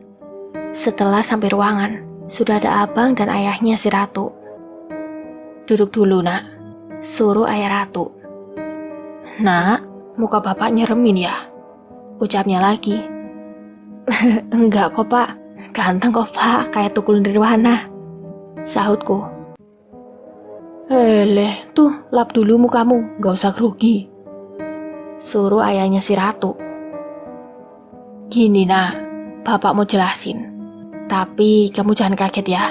Setelah sampai ruangan, sudah ada abang dan ayahnya si Ratu. Duduk dulu nak, suruh ayah Ratu. Nak, muka bapak nyeremin ya? Ucapnya lagi. Enggak kok pak, ganteng kok pak, kayak tukul nirwana. Sahutku. Tuh lap dulu mukamu, gak usah grogi. Suruh ayahnya si Ratu. Gini nak, bapak mau jelasin. Tapi kamu jangan kaget ya.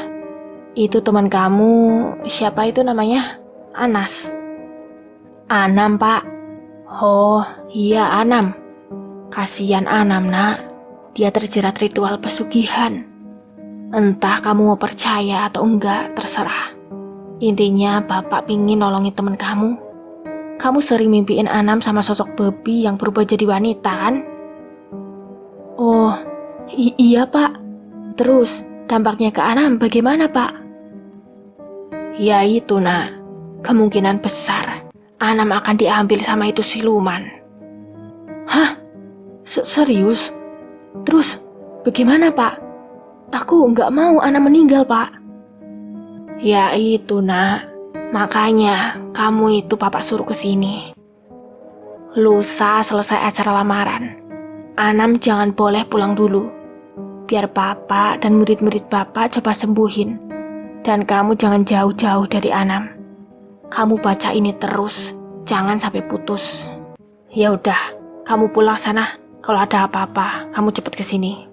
Itu teman kamu, siapa itu namanya? Anas. Anam pak. Oh, iya Anam. Kasihan Anam, nak. Dia terjerat ritual pesugihan. Entah kamu mau percaya atau enggak, terserah. Intinya, bapak pingin nolongin temen kamu. Kamu sering mimpiin Anam sama sosok babi yang berubah jadi wanita, kan? Oh, iya pak. Terus, dampaknya ke Anam bagaimana, pak? Ya itu, nak. Kemungkinan besar Anam akan diambil sama itu siluman. Hah? Serius? Terus, bagaimana pak? Aku nggak mau Anam meninggal pak. Ya itu nak, makanya kamu itu bapak suruh kesini. Lusa selesai acara lamaran, Anam jangan boleh pulang dulu. Biar bapak dan murid-murid bapak coba sembuhin. Dan kamu jangan jauh-jauh dari Anam. Kamu baca ini terus, jangan sampai putus. Ya udah, kamu pulang sana. Kalau ada apa-apa, kamu cepet kesini.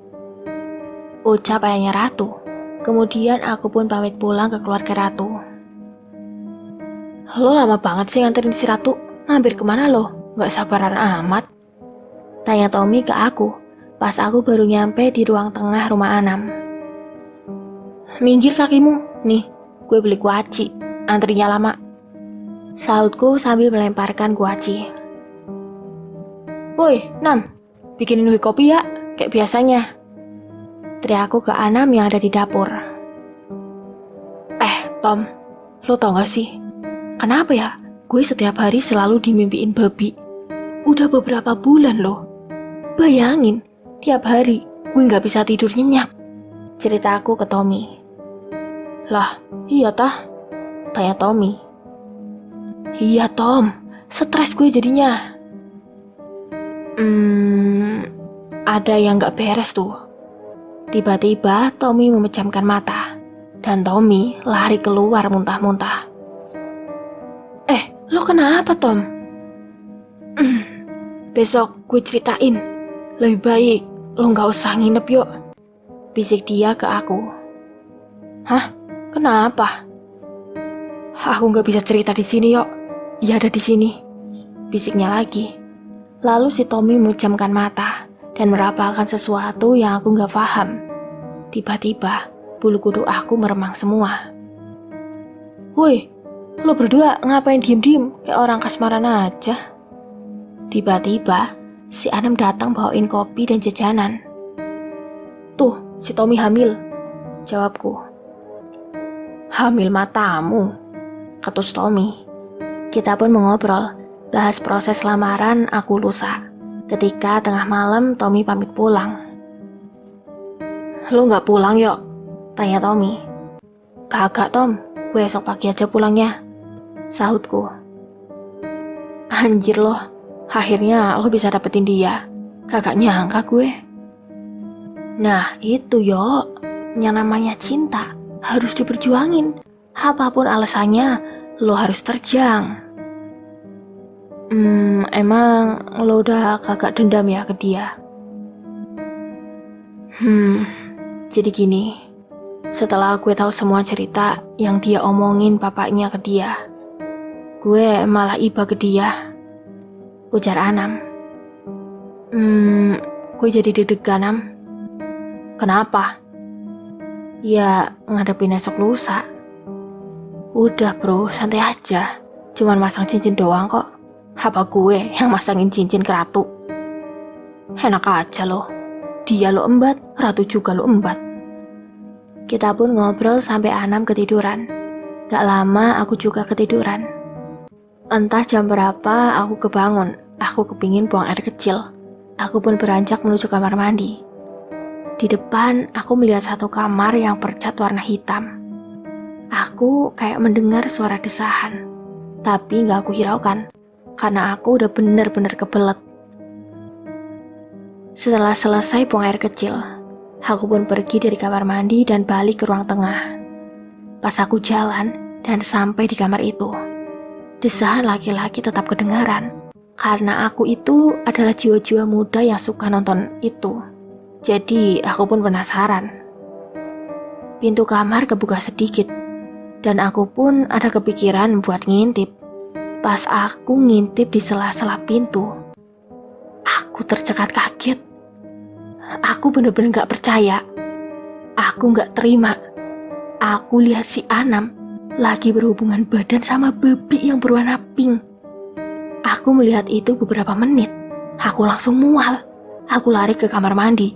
Ucap ayahnya Ratu. Kemudian aku pun pamit pulang ke keluarga Ratu. Lo lama banget sih nganterin si Ratu. Mampir kemana lo? Gak sabaran amat. Tanya Tommy ke aku, pas aku baru nyampe di ruang tengah rumah Anam. Minggir kakimu, nih, gue beli kuaci. Antrinya lama. Sahutku sambil melemparkan guaci. Woi, Nam, bikinin gue kopi ya, kayak biasanya. Teriakku ke Anam yang ada di dapur. Tom, lo tau gak sih? Kenapa ya, gue setiap hari selalu dimimpiin babi. Udah beberapa bulan loh. Bayangin, tiap hari gue gak bisa tidur nyenyak. Cerita aku ke Tommy. Lah, iya tah? Tanya Tommy. Iya Tom, stres gue jadinya. Ada yang gak beres tuh. Tiba-tiba Tommy memejamkan mata. Dan Tommy lari keluar muntah-muntah. Lo kenapa Tom? Besok gue ceritain. Lebih baik lo gak usah nginep yuk. Bisik dia ke aku. Hah? Kenapa? Aku gak bisa cerita di sini yuk. Dia ada di sini. Bisiknya lagi. Lalu si Tommy memejamkan mata dan merapalkan sesuatu yang aku gak paham. Tiba-tiba bulu kuduk aku meremang semua. Woi, lo berdua ngapain diem-diem kayak orang kasmaran aja? Tiba-tiba si Anam datang bawain kopi dan jajanan. Tuh, si Tommy hamil, jawabku. Hamil matamu, ketus Tommy. Kita pun mengobrol, bahas proses lamaran aku lusa. Ketika tengah malam Tommy pamit pulang. Lo gak pulang yuk? Tanya Tommy. Kagak Tom, gue esok pagi aja pulangnya, sahutku. Anjir loh, akhirnya lo bisa dapetin dia. Kagak nyangka gue. Nah itu yok, yang namanya cinta harus diperjuangin. Apapun alasannya, lo harus terjang. Emang lo udah kagak dendam ya ke dia? Jadi gini, setelah gue tahu semua cerita yang dia omongin papanya ke dia, gue malah iba ke dia, ujar Anam. Gue jadi deg-degan, Nam. Kenapa? Ya, ngadepin esok lusa. Udah bro, santai aja. Cuman masang cincin doang kok. Apa gue yang masangin cincin ke ratu? Enak aja loh. Dia lo embat, ratu juga lo embat. Kita pun ngobrol sampai Anam ketiduran. Gak lama aku juga ketiduran. Entah jam berapa aku kebangun. Aku kepingin buang air kecil. Aku pun beranjak menuju kamar mandi. Di depan aku melihat satu kamar yang bercat warna hitam. Aku kayak mendengar suara desahan. Tapi gak aku hiraukan. Karena aku udah bener-bener kebelet. Setelah selesai buang air kecil, aku pun pergi dari kamar mandi dan balik ke ruang tengah. Pas aku jalan dan sampai di kamar itu, desahan laki-laki tetap kedengaran. Karena aku itu adalah jiwa-jiwa muda yang suka nonton itu. Jadi aku pun penasaran. Pintu kamar kebuka sedikit, dan aku pun ada kepikiran buat ngintip. Pas aku ngintip di sela-sela pintu, aku tercekat kaget. Aku bener-bener gak percaya. Aku gak terima. Aku lihat si Anam lagi berhubungan badan sama babi yang berwarna pink. Aku melihat itu beberapa menit. Aku langsung mual. Aku lari ke kamar mandi.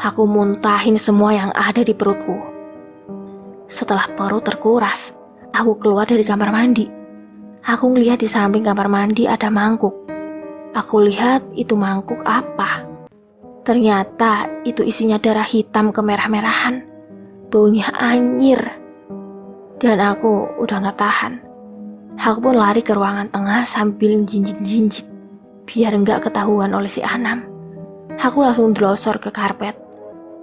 Aku muntahin semua yang ada di perutku. Setelah perut terkuras, aku keluar dari kamar mandi. Aku ngelihat di samping kamar mandi ada mangkuk. Aku lihat itu mangkuk apa. Ternyata itu isinya darah hitam kemerah-merahan. Baunya anyir. Dan aku udah gak tahan. Aku pun lari ke ruangan tengah sambil jinjit-jinjit. Biar gak ketahuan oleh si Anam. Aku langsung delosor ke karpet.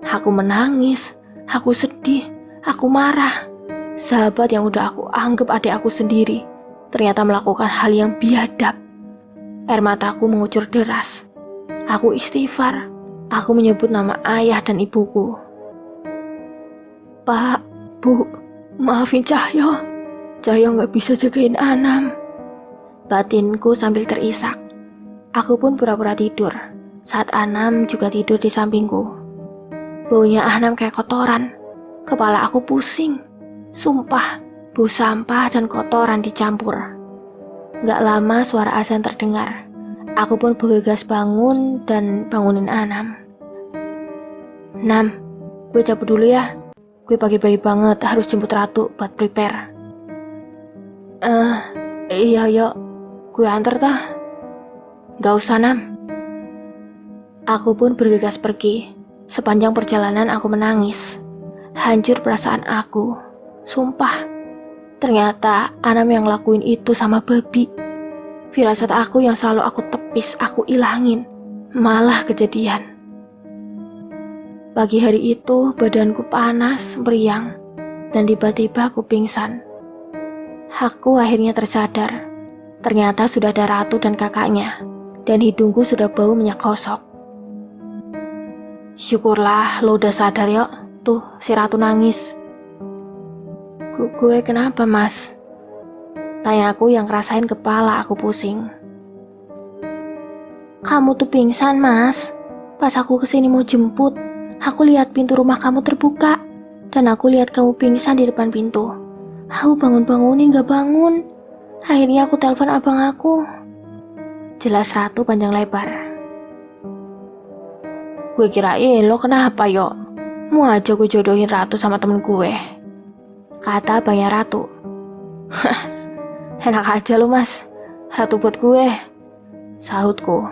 Aku menangis. Aku sedih. Aku marah. Sahabat yang udah aku anggap adik aku sendiri ternyata melakukan hal yang biadab. Air mataku mengucur deras. Aku istighfar. Aku menyebut nama ayah dan ibuku. Pak, Bu, maafin Cahyo. Cahyo gak bisa jagain Anam. Batinku sambil terisak. Aku pun pura-pura tidur saat Anam juga tidur di sampingku. Baunya Anam kayak kotoran. Kepala aku pusing. Sumpah, bau sampah dan kotoran dicampur. Gak lama suara azan terdengar. Aku pun bergegas bangun dan bangunin Anam. Nam, gue cabut dulu ya. Gue pagi-pagi banget harus jemput Ratu buat prepare. Iya yuk, gue antar tah. Gak usah Nam. Aku pun bergegas pergi. Sepanjang perjalanan aku menangis. Hancur perasaan aku. Sumpah, ternyata Anam yang lakuin itu sama babi. Firasat aku yang selalu aku tepis, aku ilangin. Malah kejadian. Pagi hari itu badanku panas, meriang, dan tiba-tiba aku pingsan. Aku akhirnya tersadar. Ternyata sudah ada Ratu dan kakaknya, dan hidungku sudah bau minyak gosok. Syukurlah lo udah sadar yuk. Tuh si Ratu nangis. Gue kenapa mas? Tanya aku yang ngerasain kepala aku pusing. Kamu tuh pingsan mas. Pas aku kesini mau jemput, aku lihat pintu rumah kamu terbuka, dan aku lihat kamu pingsan di depan pintu. Aku bangun-bangunin gak bangun. Akhirnya aku telepon abang aku. Jelas Ratu panjang lebar. Gue kirain lo kenapa yo? Mau aja gue jodohin Ratu sama temen gue. Kata abangnya Ratu. Enak aja lo mas, Ratu buat gue. Sahutku.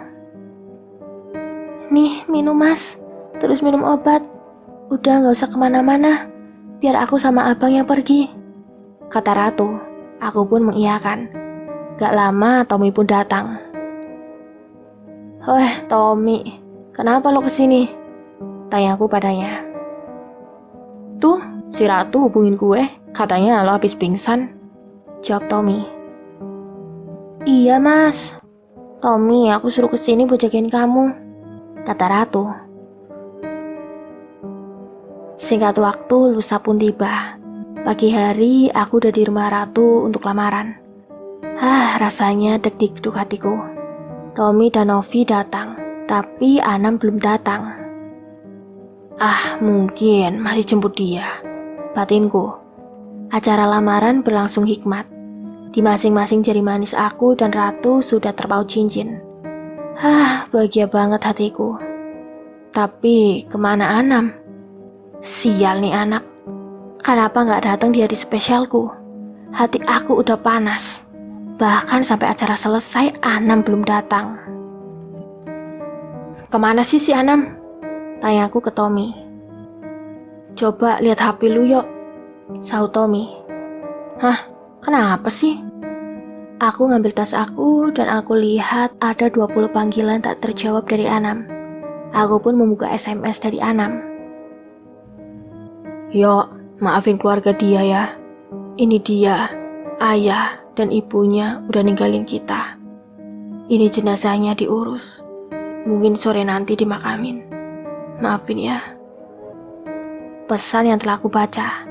Nih minum mas, terus minum obat. Udah gak usah kemana-mana, biar aku sama abang yang pergi. Kata Ratu. Aku pun mengiyakan. Gak lama Tommy pun datang. Tommy, kenapa lo kesini? Tanya aku padanya. Tuh, si Ratu hubungin gue, katanya lo habis pingsan. Jawab Tommy. Iya mas, Tommy aku suruh kesini buat jagain kamu, kata Ratu. Singkat waktu lusa pun tiba. Pagi hari aku udah di rumah Ratu untuk lamaran. Rasanya deg-deg hatiku. Tommy dan Novi datang, tapi Anam belum datang. Mungkin masih jemput dia, batinku. Acara lamaran berlangsung hikmat. Di masing-masing jari manis aku dan Ratu sudah terpaut cincin. Bahagia banget hatiku. Tapi kemana Anam? Sial nih anak. Kenapa gak datang di hari spesialku? Hati aku udah panas. Bahkan sampai acara selesai Anam belum datang. Kemana sih si Anam? Tanya aku ke Tommy. Coba lihat HP lu yuk, sahut Tommy. Kenapa sih? Aku ngambil tas aku dan aku lihat ada 20 panggilan tak terjawab dari Anam. Aku pun membuka SMS dari Anam. Yo, maafin keluarga dia ya. Ini dia, ayah dan ibunya udah ninggalin kita. Ini jenazahnya diurus. Mungkin sore nanti dimakamin. Maafin ya. Pesan yang telah aku baca.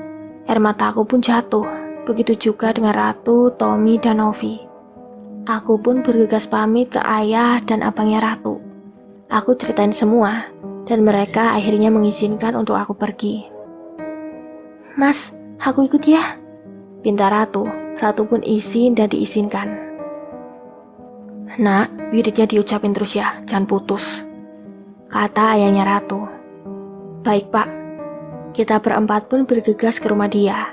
Air mataku pun jatuh. Begitu juga dengan Ratu, Tommy, dan Novi. Aku pun bergegas pamit ke ayah dan abangnya Ratu. Aku ceritain semua, dan mereka akhirnya mengizinkan untuk aku pergi. Mas, aku ikut ya, pinta Ratu. Ratu pun izin dan diizinkan. Nak, wiridnya diucapin terus ya, jangan putus, kata ayahnya Ratu. Baik pak. Kita berempat pun bergegas ke rumah dia.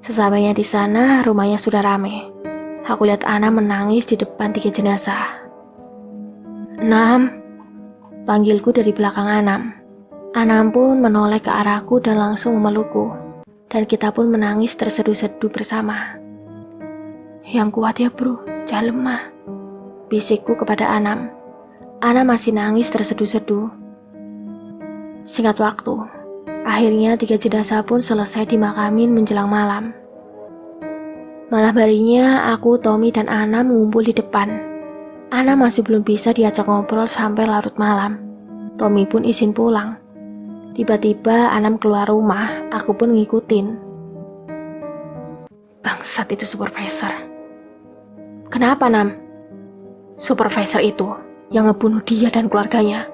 Sesampainya di sana, rumahnya sudah rame. Aku lihat Anam menangis di depan 3 jenazah. Nam, panggilku dari belakang Anam. Anam pun menoleh ke arahku dan langsung memelukku. Dan kita pun menangis terseduh-seduh bersama. Yang kuat ya bro, jangan lemah, bisikku kepada Anam. Anam masih nangis terseduh-seduh. Singkat waktu, akhirnya 3 jenazah pun selesai dimakamin menjelang malam. Malam harinya aku, Tommy, dan Anam ngumpul di depan. Anam masih belum bisa diajak ngobrol sampai larut malam. Tommy pun izin pulang. Tiba-tiba Anam keluar rumah, aku pun ngikutin. Bangsat itu supervisor. Kenapa Nam? Supervisor itu yang ngebunuh dia dan keluarganya.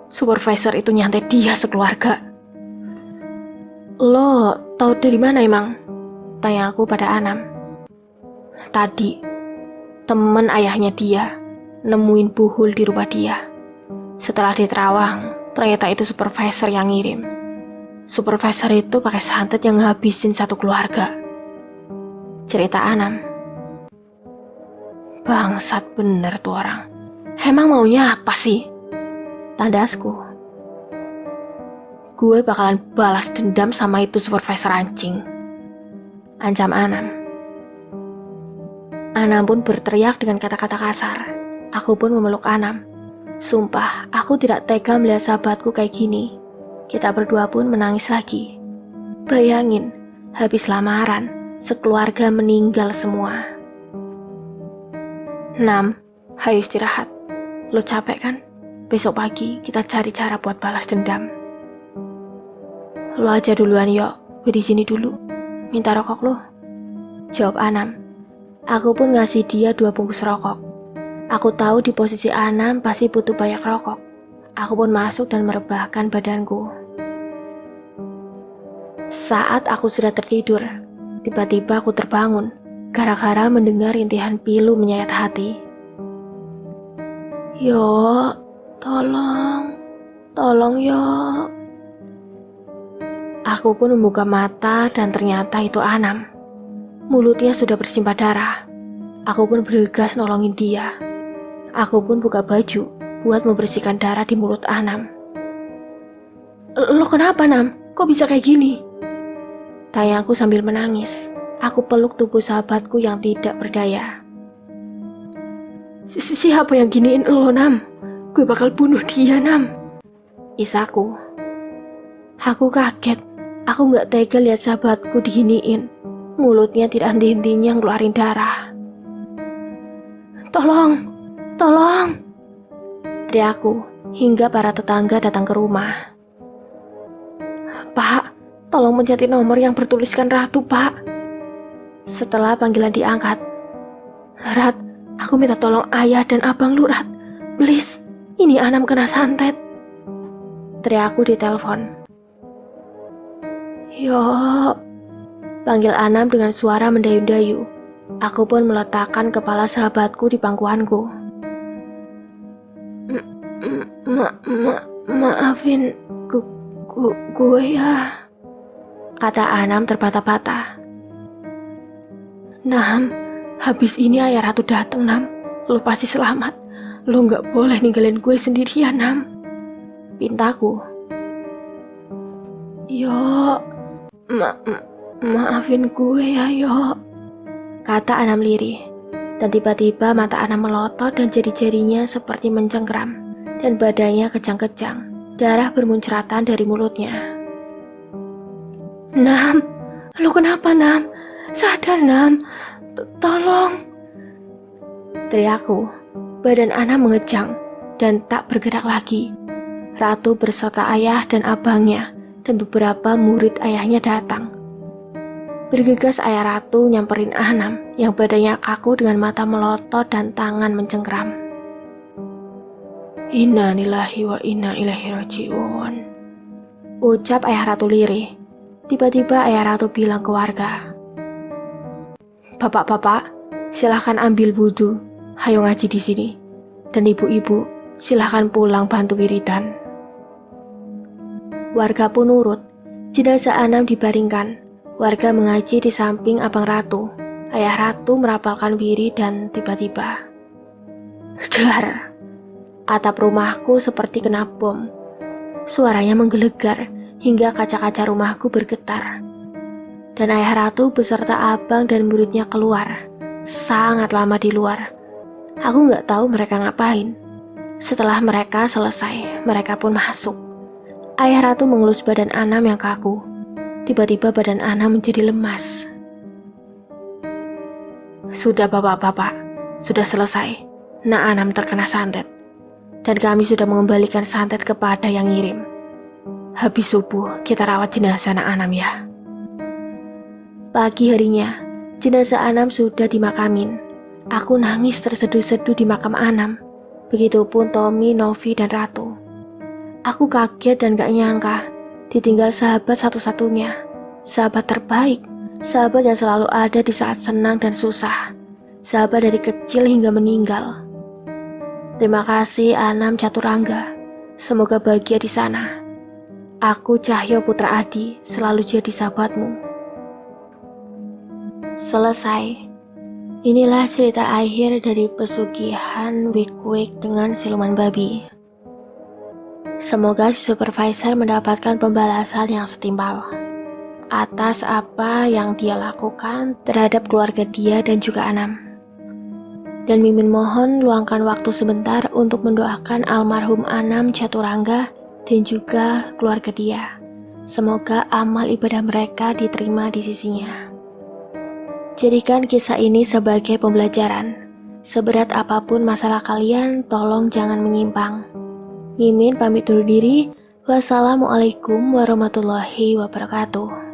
Supervisor itu nyantet dia sekeluarga. Lo tahu dari mana emang? Tanya aku pada Anam. Tadi temen ayahnya dia nemuin buhul di rumah dia. Setelah diterawang, ternyata itu supervisor yang ngirim. Supervisor itu pakai santet yang ngabisin satu keluarga. Cerita Anam. Bangsat bener tuh orang. Emang maunya apa sih? Tandasku. Gue bakalan balas dendam sama itu supervisor anjing. Ancam Anam. Anam pun berteriak dengan kata-kata kasar. Aku pun memeluk Anam. Sumpah, aku tidak tega melihat sahabatku kayak gini. Kita berdua pun menangis lagi. Bayangin, habis lamaran, sekeluarga meninggal semua. Nam, hayu istirahat. Lo capek kan? Besok pagi kita cari cara buat balas dendam. Lo aja duluan yuk, gue di sini dulu. Minta rokok lo. Jawab Anam. Aku pun ngasih dia 2 bungkus rokok. Aku tahu di posisi Anam pasti butuh banyak rokok. Aku pun masuk dan merebahkan badanku. Saat aku sudah tertidur, tiba-tiba aku terbangun gara-gara mendengar rintihan pilu menyayat hati. Yo, tolong yo. Aku pun membuka mata dan ternyata itu Anam. Mulutnya sudah bersimbah darah. Aku pun bergegas nolongin dia. Aku pun buka baju buat membersihkan darah di mulut Anam. Lo kenapa, Nam? Kok bisa kayak gini? Tanya aku sambil menangis. Aku peluk tubuh sahabatku yang tidak berdaya. Siapa yang giniin lo, Nam? Gue bakal bunuh dia, Nam. Isaku. Aku kaget. Aku gak tega lihat sahabatku diginiin. Mulutnya tidak henti-hentinya ngeluarin darah. Tolong! Teriakku hingga para tetangga datang ke rumah. Pak, tolong mencet nomor yang bertuliskan Ratu, Pak. Setelah panggilan diangkat, Rat, aku minta tolong ayah dan abang lu, Rat. Please, ini Anam kena santet. Teriakku di telepon. Yo, panggil Anam dengan suara mendayu-dayu. Aku pun meletakkan kepala sahabatku di pangkuanku. Maafin gue ya, kata Anam terbata-bata. Nam, habis ini ayah Ratu dateng, Nam. Lo pasti selamat. Lo gak boleh ninggalin gue sendirian, Nam. Pintaku. Yo, maafin gue ya, yo, kata Anam lirih. Dan tiba-tiba mata Anam melotot dan jari-jarinya seperti mencengkram. Dan badannya kejang-kejang. Darah bermuncratan dari mulutnya. Nam, lo kenapa, Nam? Sadar, Nam. Tolong. Teriakku. Badan Anam mengejang dan tak bergerak lagi. Ratu berserta ayah dan abangnya dan beberapa murid ayahnya datang. Bergegas ayah Ratu nyamperin Anam yang badannya kaku dengan mata melotot dan tangan mencengkram. Inna lillahi wa inna ilaihi raji'un, ucap ayah Ratu lirih. Tiba-tiba ayah Ratu bilang ke warga, Bapak-bapak, silahkan ambil wudhu, hayo ngaji di sini. Dan ibu-ibu, silahkan pulang bantu wiridan. Warga pun nurut. Jenazah Anam dibaringkan. Warga mengaji di samping abang Ratu. Ayah Ratu merapalkan wiri dan tiba-tiba, dar! Atap rumahku seperti kena bom. Suaranya menggelegar hingga kaca-kaca rumahku bergetar. Dan ayah Ratu beserta abang dan muridnya keluar. Sangat lama di luar. Aku gak tahu mereka ngapain. Setelah mereka selesai, mereka pun masuk. Ayah Ratu mengelus badan Anam yang kaku. Tiba-tiba badan Anam menjadi lemas. Sudah bapak-bapak, sudah selesai. Nak Anam terkena santet. Dan kami sudah mengembalikan santet kepada yang ngirim. Habis subuh, kita rawat jenazah Nak Anam ya. Pagi harinya, jenazah Anam sudah dimakamin. Aku nangis terseduh-seduh di makam Anam. Begitupun Tommy, Novi, dan Ratu. Aku kaget dan gak nyangka ditinggal sahabat satu-satunya. Sahabat terbaik, sahabat yang selalu ada di saat senang dan susah. sahabat dari kecil hingga meninggal. Terima kasih Anam Caturangga, semoga bahagia di sana. Aku Cahyo Putra Adi, selalu jadi sahabatmu. Selesai. Inilah cerita akhir dari pesugihan Wik-Wik dengan siluman babi. Semoga si supervisor mendapatkan pembalasan yang setimpal atas apa yang dia lakukan terhadap keluarga dia dan juga Anam. Dan Mimin mohon luangkan waktu sebentar untuk mendoakan almarhum Anam Caturangga dan juga keluarga dia. Semoga amal ibadah mereka diterima di sisinya. Jadikan kisah ini sebagai pembelajaran. Seberat apapun masalah kalian, tolong jangan menyimpang. Mimin pamit undur diri. Wassalamualaikum warahmatullahi wabarakatuh.